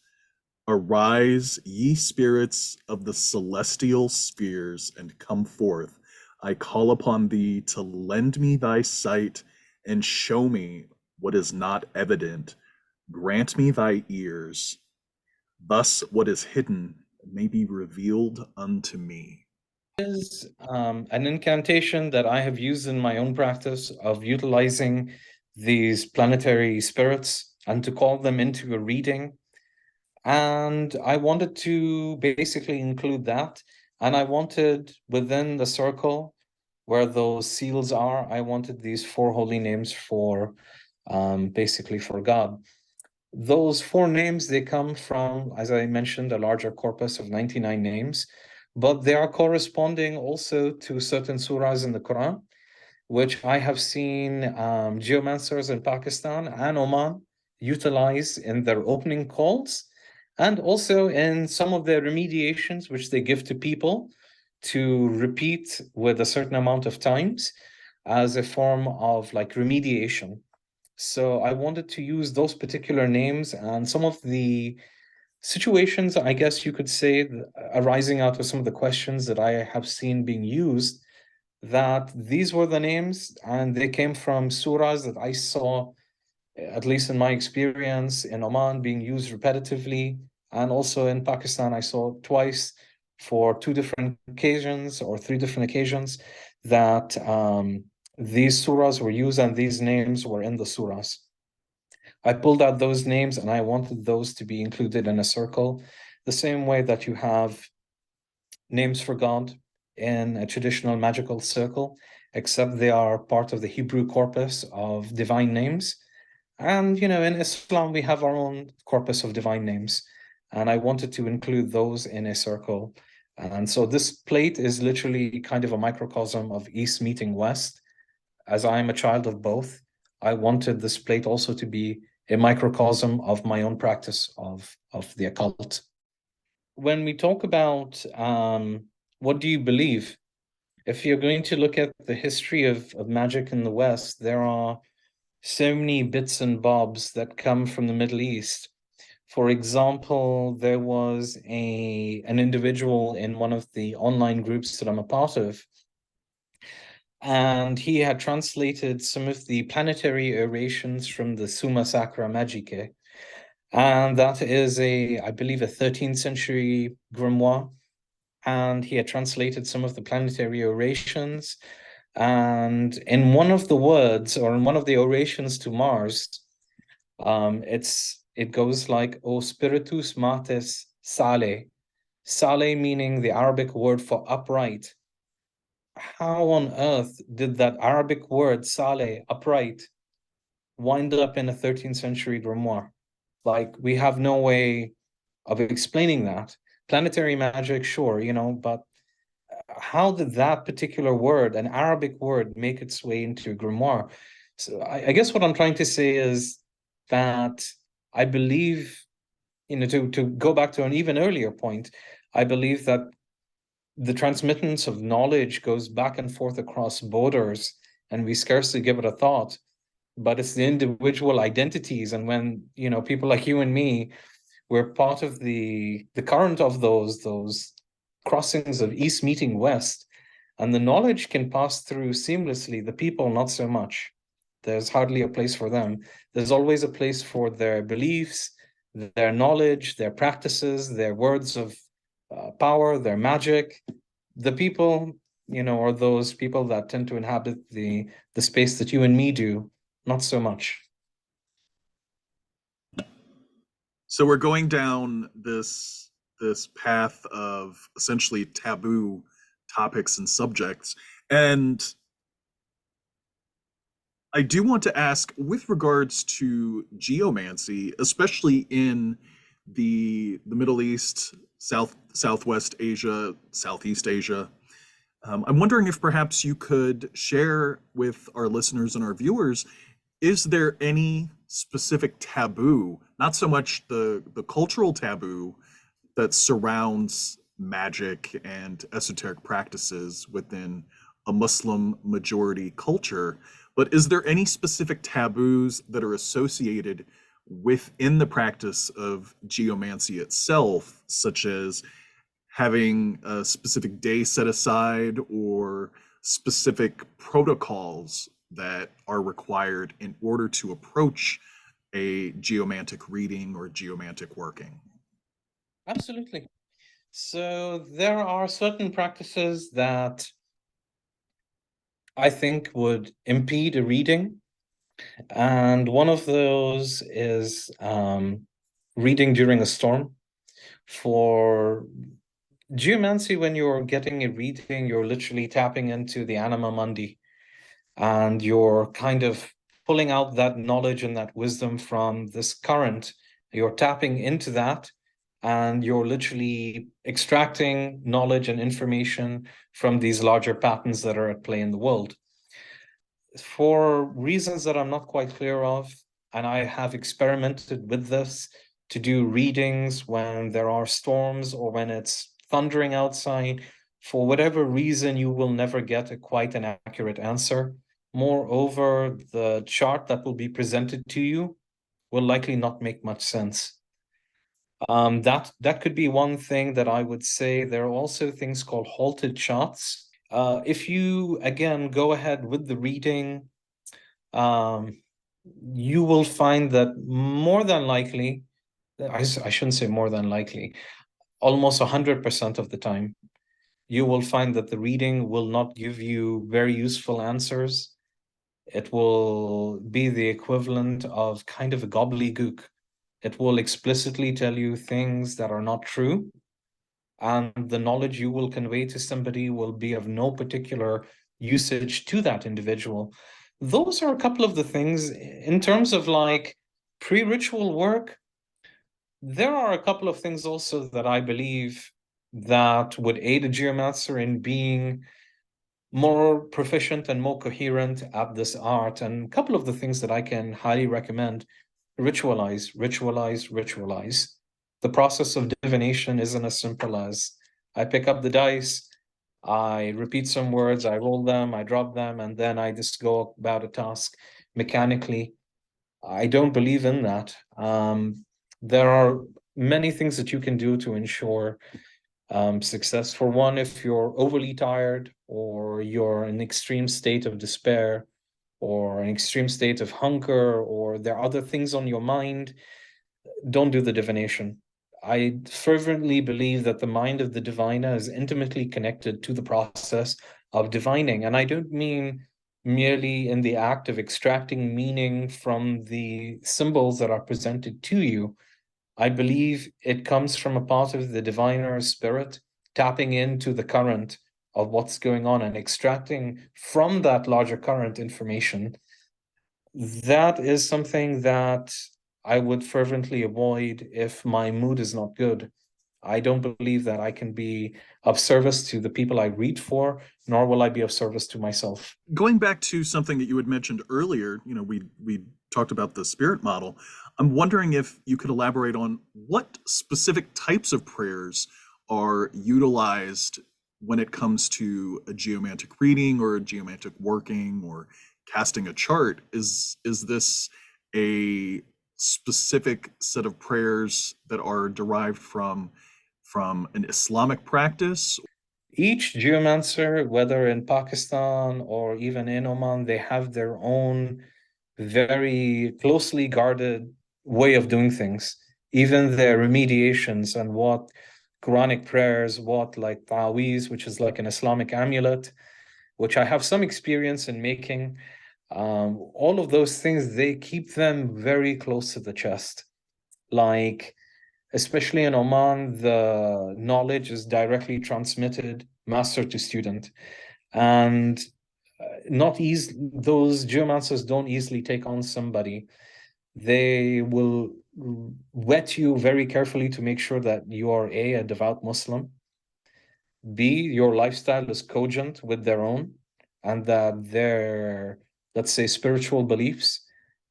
"Arise, ye spirits of the celestial spheres, and come forth. I call upon thee to lend me thy sight and show me what is not evident. Grant me thy ears. Thus what is hidden may be revealed unto me." Is an incantation that I have used in my own practice of utilizing these planetary spirits and to call them into a reading. And I wanted to basically include that. And I wanted within the circle where those seals are, I wanted these 4 holy names for basically for God. Those 4 names, they come from, as I mentioned, a larger corpus of 99 names, but they are corresponding also to certain surahs in the Quran, which I have seen geomancers in Pakistan and Oman utilize in their opening calls, and also in some of their remediations, which they give to people to repeat with a certain amount of times as a form of like remediation. So I wanted to use those particular names and some of the situations, I guess you could say, arising out of some of the questions that I have seen being used, that these were the names and they came from surahs that I saw, at least in my experience, in Oman being used repetitively. And also in Pakistan, I saw twice for 2 different occasions or 3 different occasions that these surahs were used and these names were in the surahs. I pulled out those names and I wanted those to be included in a circle, the same way that you have names for God in a traditional magical circle, except they are part of the Hebrew corpus of divine names. And, in Islam, we have our own corpus of divine names. And I wanted to include those in a circle. And so this plate is literally kind of a microcosm of East meeting West. As I am a child of both, I wanted this plate also to be a microcosm of my own practice of the occult. When we talk about what do you believe, if you're going to look at the history of magic in the West, there are so many bits and bobs that come from the Middle East. For example, there was an individual in one of the online groups that I'm a part of, and he had translated some of the planetary orations from the Summa Sacra Magicae. And that is I believe, a 13th century grimoire. And he had translated some of the planetary orations. And in one of the words, or in one of the orations to Mars, it goes like, O spiritus matis sale. Sale meaning the Arabic word for upright. How on earth did that Arabic word sale, upright, wind up in a 13th century grimoire? Like, we have no way of explaining that. Planetary magic, sure, but how did that particular word, an Arabic word, make its way into a grimoire? So I guess what I'm trying to say is that I believe, to go back to an even earlier point, I believe that the transmittance of knowledge goes back and forth across borders, and we scarcely give it a thought. But it's the individual identities, and when people like you and me, we're part of the current of those crossings of East meeting West, and the knowledge can pass through seamlessly. The people, not so much. There's hardly a place for them. There's always a place for their beliefs, their knowledge, their practices, their words of power, their magic. The people, are those people that tend to inhabit the space that you and me do, not so much. So we're going down this path of essentially taboo topics and subjects. And I do want to ask, with regards to geomancy, especially in the Middle East, Southwest Asia, Southeast Asia, I'm wondering if perhaps you could share with our listeners and our viewers, is there any specific taboo, not so much the cultural taboo that surrounds magic and esoteric practices within a Muslim majority culture, but is there any specific taboos that are associated within the practice of geomancy itself, such as having a specific day set aside or specific protocols that are required in order to approach a geomantic reading or geomantic working? Absolutely. So there are certain practices that I think would impede a reading. And one of those is reading during a storm. For geomancy, when you're getting a reading, you're literally tapping into the anima mundi, and you're kind of pulling out that knowledge and that wisdom from this current. You're tapping into that, and you're literally extracting knowledge and information from these larger patterns that are at play in the world. For reasons that I'm not quite clear of, and I have experimented with this to do readings when there are storms or when it's thundering outside, for whatever reason, you will never get quite an accurate answer. Moreover, the chart that will be presented to you will likely not make much sense. That could be one thing that I would say. There are also things called halted charts. If you, again, go ahead with the reading, you will find that more than likely, I shouldn't say more than likely, almost 100% of the time, you will find that the reading will not give you very useful answers. It will be the equivalent of kind of a gobbledygook. It will explicitly tell you things that are not true, and the knowledge you will convey to somebody will be of no particular usage to that individual. Those are a couple of the things. In terms of like pre-ritual work, there are a couple of things also that I believe that would aid a geomancer in being more proficient and more coherent at this art. And a couple of the things that I can highly recommend: ritualize, ritualize, ritualize. The process of divination isn't as simple as I pick up the dice, I repeat some words, I roll them, I drop them, and then I just go about a task mechanically. I don't believe in that. There are many things that you can do to ensure success. For one, if you're overly tired, or you're in an extreme state of despair, or an extreme state of hunger, or there are other things on your mind, don't do the divination. I fervently believe that the mind of the diviner is intimately connected to the process of divining. And I don't mean merely in the act of extracting meaning from the symbols that are presented to you. I believe it comes from a part of the diviner's spirit tapping into the current of what's going on and extracting from that larger current information. That is something that I would fervently avoid if my mood is not good. I don't believe that I can be of service to the people I read for, nor will I be of service to myself. Going back to something that you had mentioned earlier, we talked about the spirit model. I'm wondering if you could elaborate on what specific types of prayers are utilized when it comes to a geomantic reading or a geomantic working or casting a chart. Is this a specific set of prayers that are derived from an Islamic practice? Each geomancer, whether in Pakistan or even in Oman, they have their own very closely guarded way of doing things. Even their remediations and what Quranic prayers, what like ta'weez, which is like an Islamic amulet, which I have some experience in making. All of those things, they keep them very close to the chest. Like, especially in Oman, the knowledge is directly transmitted master to student. And not easy, those geomancers don't easily take on somebody. They will vet you very carefully to make sure that you are a devout Muslim, B, your lifestyle is cogent with their own, and that their, let's say, spiritual beliefs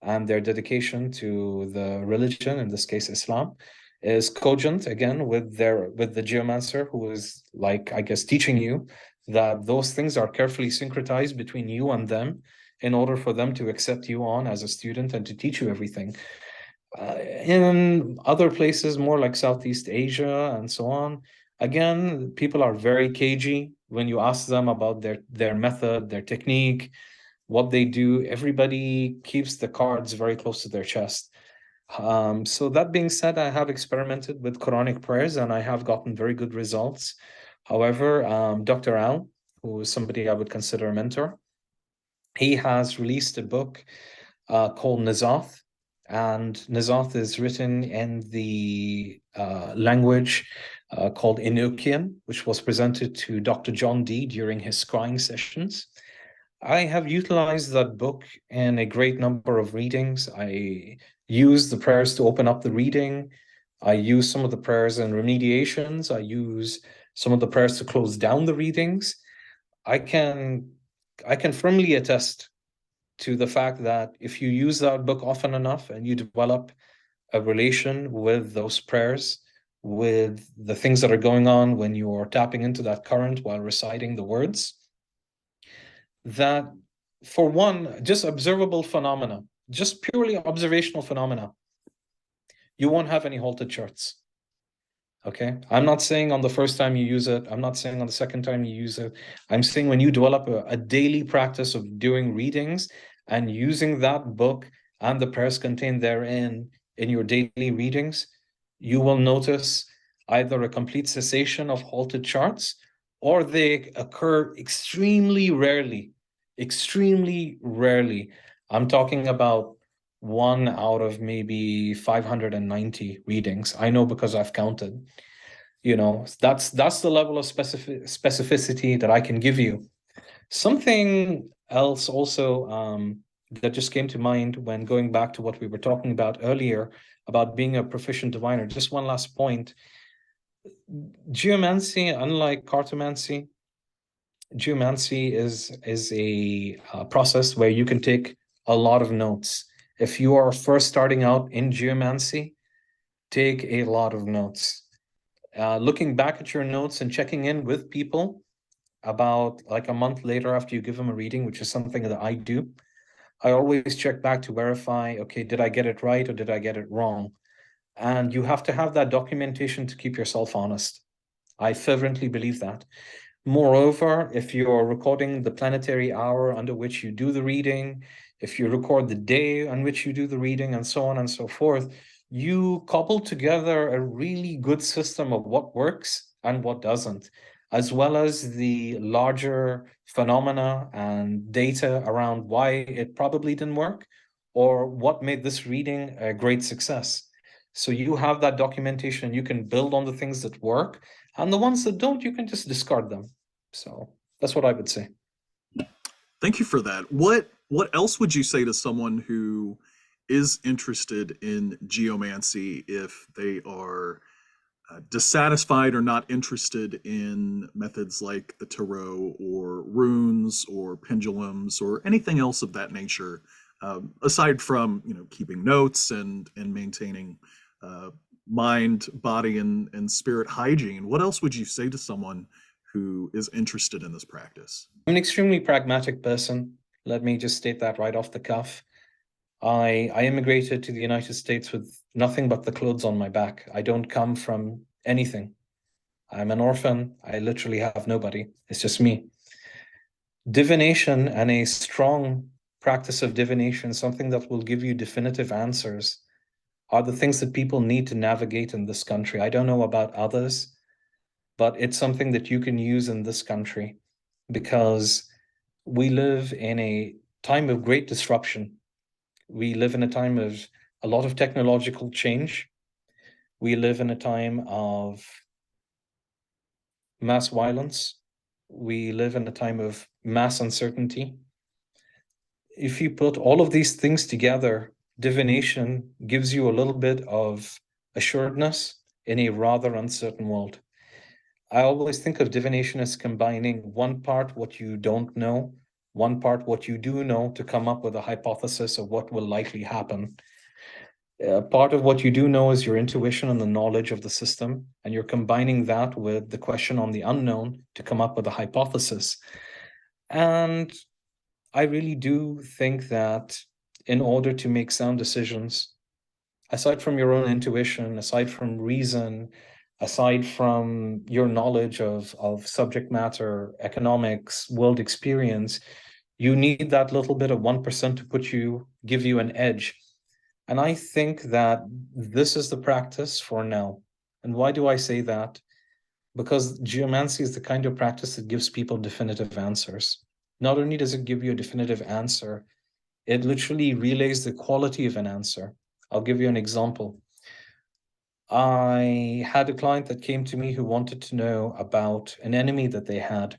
and their dedication to the religion, in this case Islam, is cogent again with the geomancer, who is like, I guess, teaching you that those things are carefully syncretized between you and them in order for them to accept you on as a student and to teach you everything. In other places, more like Southeast Asia and so on, again, people are very cagey when you ask them about their method, their technique, what they do. Everybody keeps the cards very close to their chest. So that being said, I have experimented with Quranic prayers and I have gotten very good results. However, Dr. Al, who is somebody I would consider a mentor, he has released a book called Nazath. And Nazath is written in the language called Enochian, which was presented to Dr. John Dee during his scrying sessions. I have utilized that book in a great number of readings. I use the prayers to open up the reading. I use some of the prayers in remediations. I use some of the prayers to close down the readings. I can firmly attest to the fact that if you use that book often enough and you develop a relation with those prayers, with the things that are going on when you are tapping into that current while reciting the words, that for one, just observable phenomena, just purely observational phenomena, you won't have any halted charts. Okay, I'm not saying on the first time you use it, I'm not saying on the second time you use it. I'm saying when you develop a daily practice of doing readings and using that book and the prayers contained therein in your daily readings, you will notice either a complete cessation of halted charts or they occur extremely rarely. Extremely rarely. I'm talking about one out of maybe 590 readings. I know because I've counted. That's the level of specificity that I can give you. Something else also that just came to mind when going back to what we were talking about earlier about being a proficient diviner. Just one last point. Geomancy, unlike cartomancy, geomancy is a process where you can take a lot of notes. If you are first starting out in geomancy, take a lot of notes. Looking back at your notes and checking in with people about like a month later after you give them a reading, which is something that I do, I always check back to verify, okay, did I get it right or did I get it wrong? And you have to have that documentation to keep yourself honest. I fervently believe that. Moreover, if you're recording the planetary hour under which you do the reading, if you record the day on which you do the reading, and so on and so forth, you cobble together a really good system of what works and what doesn't, as well as the larger phenomena and data around why it probably didn't work or what made this reading a great success. So you have that documentation, you can build on the things that work, and the ones that don't, you can just discard them. So that's what I would say. Thank you for that. What else would you say to someone who is interested in geomancy if they are dissatisfied or not interested in methods like the tarot or runes or pendulums or anything else of that nature, aside from keeping notes and maintaining mind, body, and spirit hygiene? What else would you say to someone who is interested in this practice? I'm an extremely pragmatic person. Let me just state that right off the cuff. I immigrated to the United States with nothing but the clothes on my back. I don't come from anything. I'm an orphan. I literally have nobody. It's just me. Divination and a strong practice of divination, something that will give you definitive answers, are the things that people need to navigate in this country. I don't know about others, but it's something that you can use in this country because we live in a time of great disruption. We live in a time of a lot of technological change. We live in a time of mass violence. We live in a time of mass uncertainty. If you put all of these things together, divination gives you a little bit of assuredness in a rather uncertain world. I always think of divination as combining one part what you don't know, one part what you do know, to come up with a hypothesis of what will likely happen. Part of what you do know is your intuition and the knowledge of the system, and you're combining that with the question on the unknown to come up with a hypothesis. And I really do think that in order to make sound decisions, aside from your own intuition, aside from reason, aside from your knowledge of subject matter, economics, world experience, you need that little bit of 1% to give you an edge. And I think that this is the practice for now. And why do I say that? Because geomancy is the kind of practice that gives people definitive answers. Not only does it give you a definitive answer, it literally relays the quality of an answer. I'll give you an example. I had a client that came to me who wanted to know about an enemy that they had.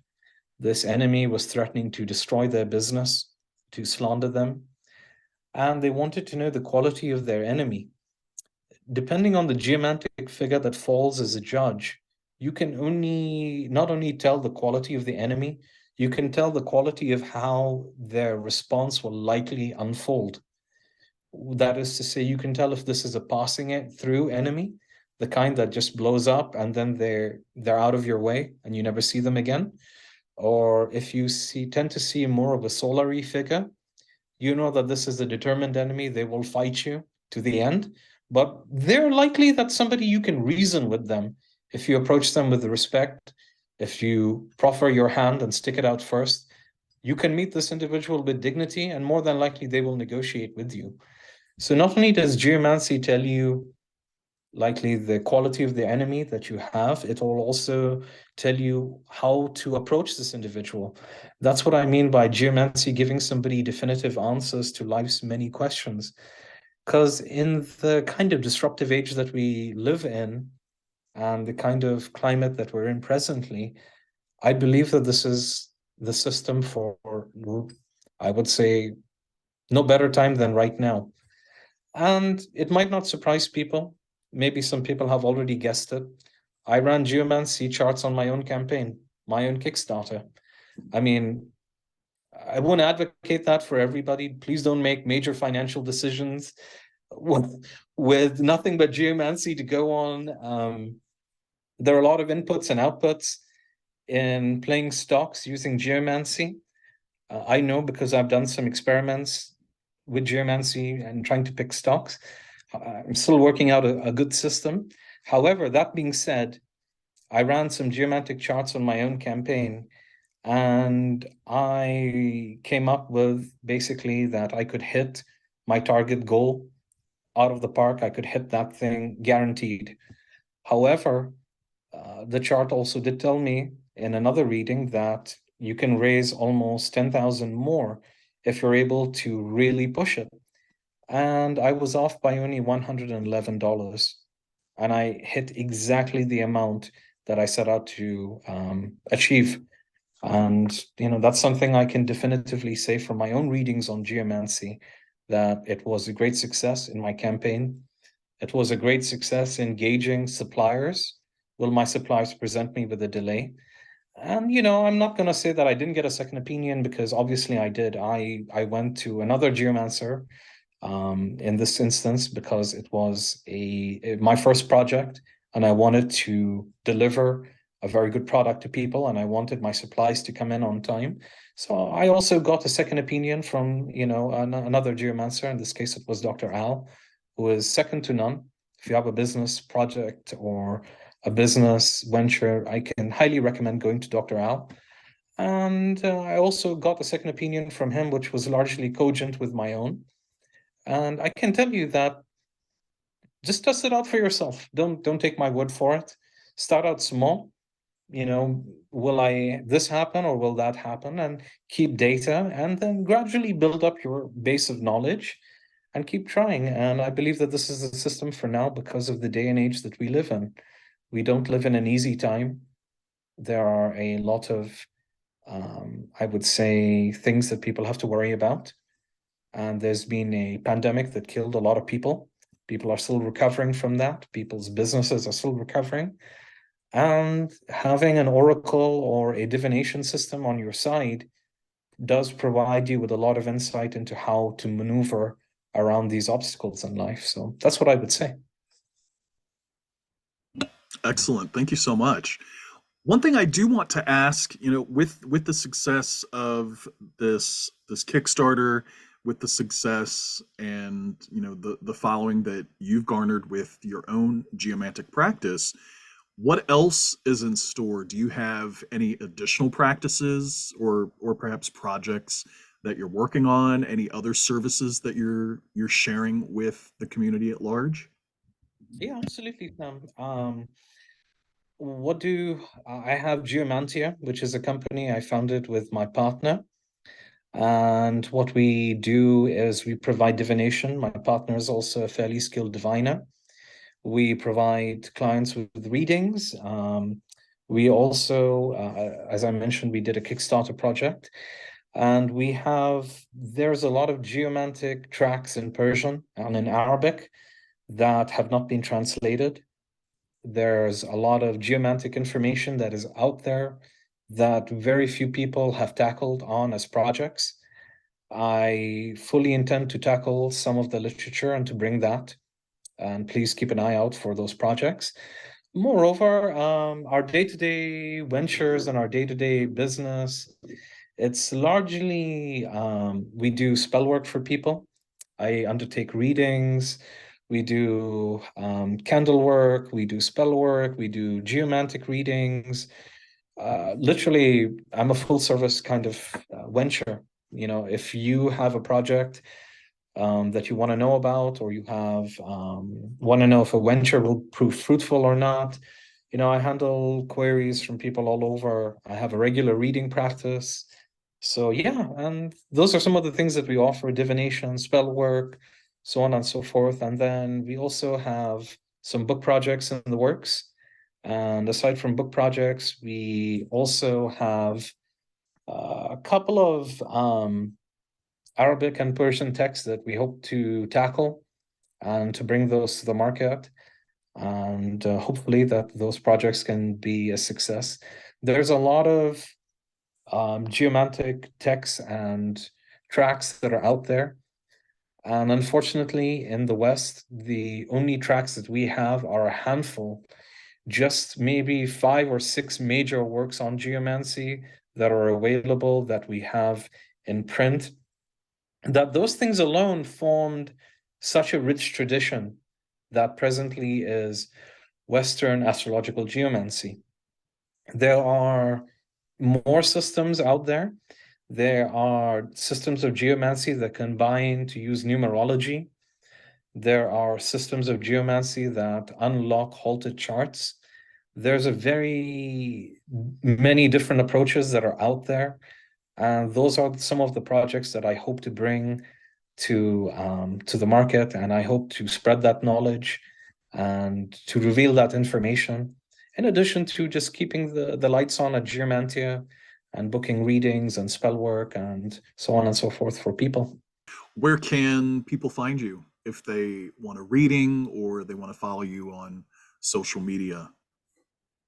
This enemy was threatening to destroy their business, to slander them, and they wanted to know the quality of their enemy. Depending on the geomantic figure that falls as a judge, you can not only tell the quality of the enemy, you can tell the quality of how their response will likely unfold. That is to say, you can tell if this is a passing it through enemy, the kind that just blows up and then they're out of your way and you never see them again. Or if you tend to see more of a solary figure, you know that this is a determined enemy, they will fight you to the end. But they're likely that somebody you can reason with them if you approach them with respect, if you proffer your hand and stick it out first. You can meet this individual with dignity, and more than likely they will negotiate with you. So not only does geomancy tell you likely the quality of the enemy that you have, it will also tell you how to approach this individual. That's what I mean by geomancy giving somebody definitive answers to life's many questions. Because in the kind of disruptive age that we live in and the kind of climate that we're in presently, I believe that this is the system for, I would say, no better time than right now. And it might not surprise people. Maybe some people have already guessed it. I ran geomancy charts on my own campaign, my own Kickstarter. I mean, I won't advocate that for everybody. Please don't make major financial decisions with nothing but geomancy to go on. There are a lot of inputs and outputs in playing stocks using geomancy. I know because I've done some experiments with geomancy and trying to pick stocks. I'm still working out a good system. However, that being said, I ran some geomantic charts on my own campaign, and I came up with basically that I could hit my target goal out of the park. I could hit that thing guaranteed. However, the chart also did tell me in another reading that you can raise almost 10,000 more if you're able to really push it. And I was off by only $111. And I hit exactly the amount that I set out to achieve. And, that's something I can definitively say from my own readings on geomancy, that it was a great success in my campaign. It was a great success engaging suppliers. Will my suppliers present me with a delay? And, I'm not going to say that I didn't get a second opinion, because obviously I did. I went to another geomancer in this instance, because it was my first project, and I wanted to deliver a very good product to people, and I wanted my supplies to come in on time. So I also got a second opinion from, another geomancer. In this case, it was Dr. Al, who is second to none. If you have a business project or a business venture, I can highly recommend going to Dr. Al. And I also got a second opinion from him, which was largely cogent with my own. And I can tell you that just test it out for yourself. Don't take my word for it. Start out small. Will this happen or will that happen? And keep data, and then gradually build up your base of knowledge and keep trying. And I believe that this is the system for now, because of the day and age that we live in. We don't live in an easy time. There are a lot of, I would say, things that people have to worry about. And there's been a pandemic that killed a lot of people. People are still recovering from that. People's businesses are still recovering. And having an oracle or a divination system on your side does provide you with a lot of insight into how to maneuver around these obstacles in life. So that's what I would say. Excellent. Thank you so much. One thing I do want to ask, with the success of this Kickstarter, with the success and the following that you've garnered with your own geomantic practice, what else is in store? Do you have any additional practices or perhaps projects that you're working on? Any other services that you're sharing with the community at large? Yeah, absolutely, Sam. What do I have? Geomantia, which is a company I founded with my partner. And what we do is we provide divination. My partner is also a fairly skilled diviner. We provide clients with readings. We also, as I mentioned, we did a Kickstarter project. And there's a lot of geomantic tracks in Persian and in Arabic that have not been translated. There's a lot of geomantic information that is out there that very few people have tackled on as projects. I fully intend to tackle some of the literature and to bring that, and please keep an eye out for those projects. Moreover, our day-to-day ventures and our day-to-day business, it's largely, we do spell work for people. I undertake readings. We do candle work. We do spell work. We do geomantic readings. Literally, I'm a full service kind of venture. If you have a project that you want to know about, or you have want to know if a venture will prove fruitful or not, I handle queries from people all over. I have a regular reading practice. So yeah, and those are some of the things that we offer: divination, spell work, so on and so forth. And then we also have some book projects in the works. And aside from book projects, we also have a couple of Arabic and Persian texts that we hope to tackle and to bring those to the market. And hopefully that those projects can be a success. There's a lot of geomantic texts and tracks that are out there. And unfortunately, in the West, the only tracks that we have are a handful, just maybe 5 or 6 major works on geomancy that are available that we have in print. That those things alone formed such a rich tradition that presently is Western astrological geomancy. There are more systems out there. There are systems of geomancy that combine to use numerology. There are systems of geomancy that unlock halted charts. There's a very many different approaches that are out there. And those are some of the projects that I hope to bring to the market, and I hope to spread that knowledge and to reveal that information, in addition to just keeping the lights on at Geomantia and booking readings and spell work and so on and so forth for people. Where can people find you if they want a reading or they want to follow you on social media?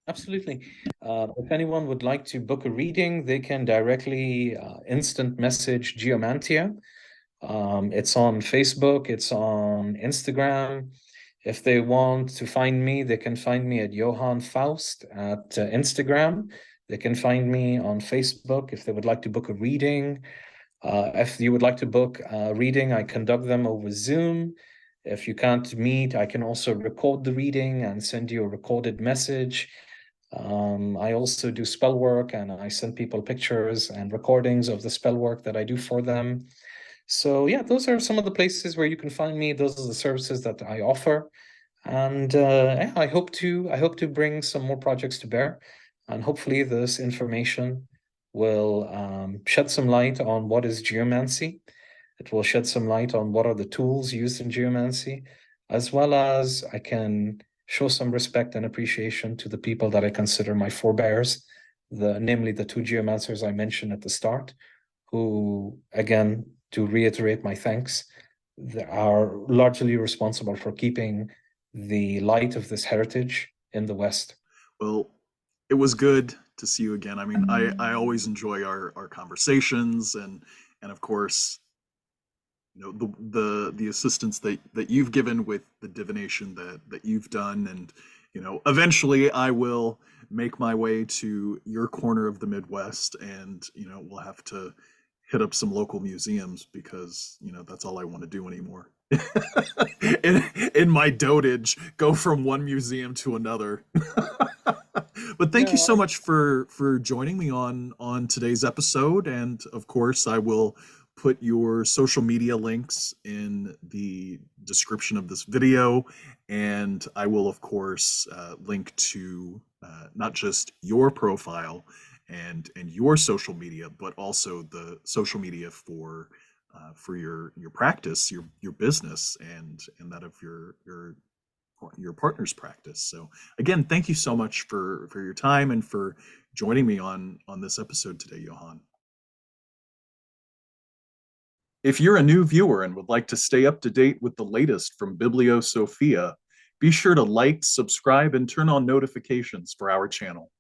Absolutely. If anyone would like to book a reading, they can directly instant message Geomantia. It's on Facebook, it's on Instagram. If they want to find me, they can find me at Johann Faust at Instagram. They can find me on Facebook if they would like to book a reading. If you would like to book a reading, I conduct them over Zoom. If you can't meet, I can also record the reading and send you a recorded message. I also do spell work, and I send people pictures and recordings of the spell work that I do for them. So yeah, those are some of the places where you can find me. Those are the services that I offer. And yeah, I hope to bring some more projects to bear. And hopefully this information will shed some light on what is geomancy. It will shed some light on what are the tools used in geomancy, as well as I can show some respect and appreciation to the people that I consider my forebears, namely the two geomancers I mentioned at the start, who, again, to reiterate my thanks, are largely responsible for keeping the light of this heritage in the West. Well, it was good to see you again. I mean, I always enjoy our conversations, and of course, you know, the assistance that you've given with the divination that you've done, and you know, eventually I will make my way to your corner of the Midwest, and you know, we'll have to hit up some local museums because you know that's all I want to do anymore. in my dotage, go from one museum to another. But thank you Yeah, so much for joining me on today's episode, and of course I will put your social media links in the description of this video, and I will of course link to not just your profile and your social media, but also the social media for your practice, your business, and that of your partner's practice. So again, thank you so much for your time and for joining me on this episode today, Johann. If you're a new viewer and would like to stay up to date with the latest from BiblioSophia, be sure to like, subscribe, and turn on notifications for our channel.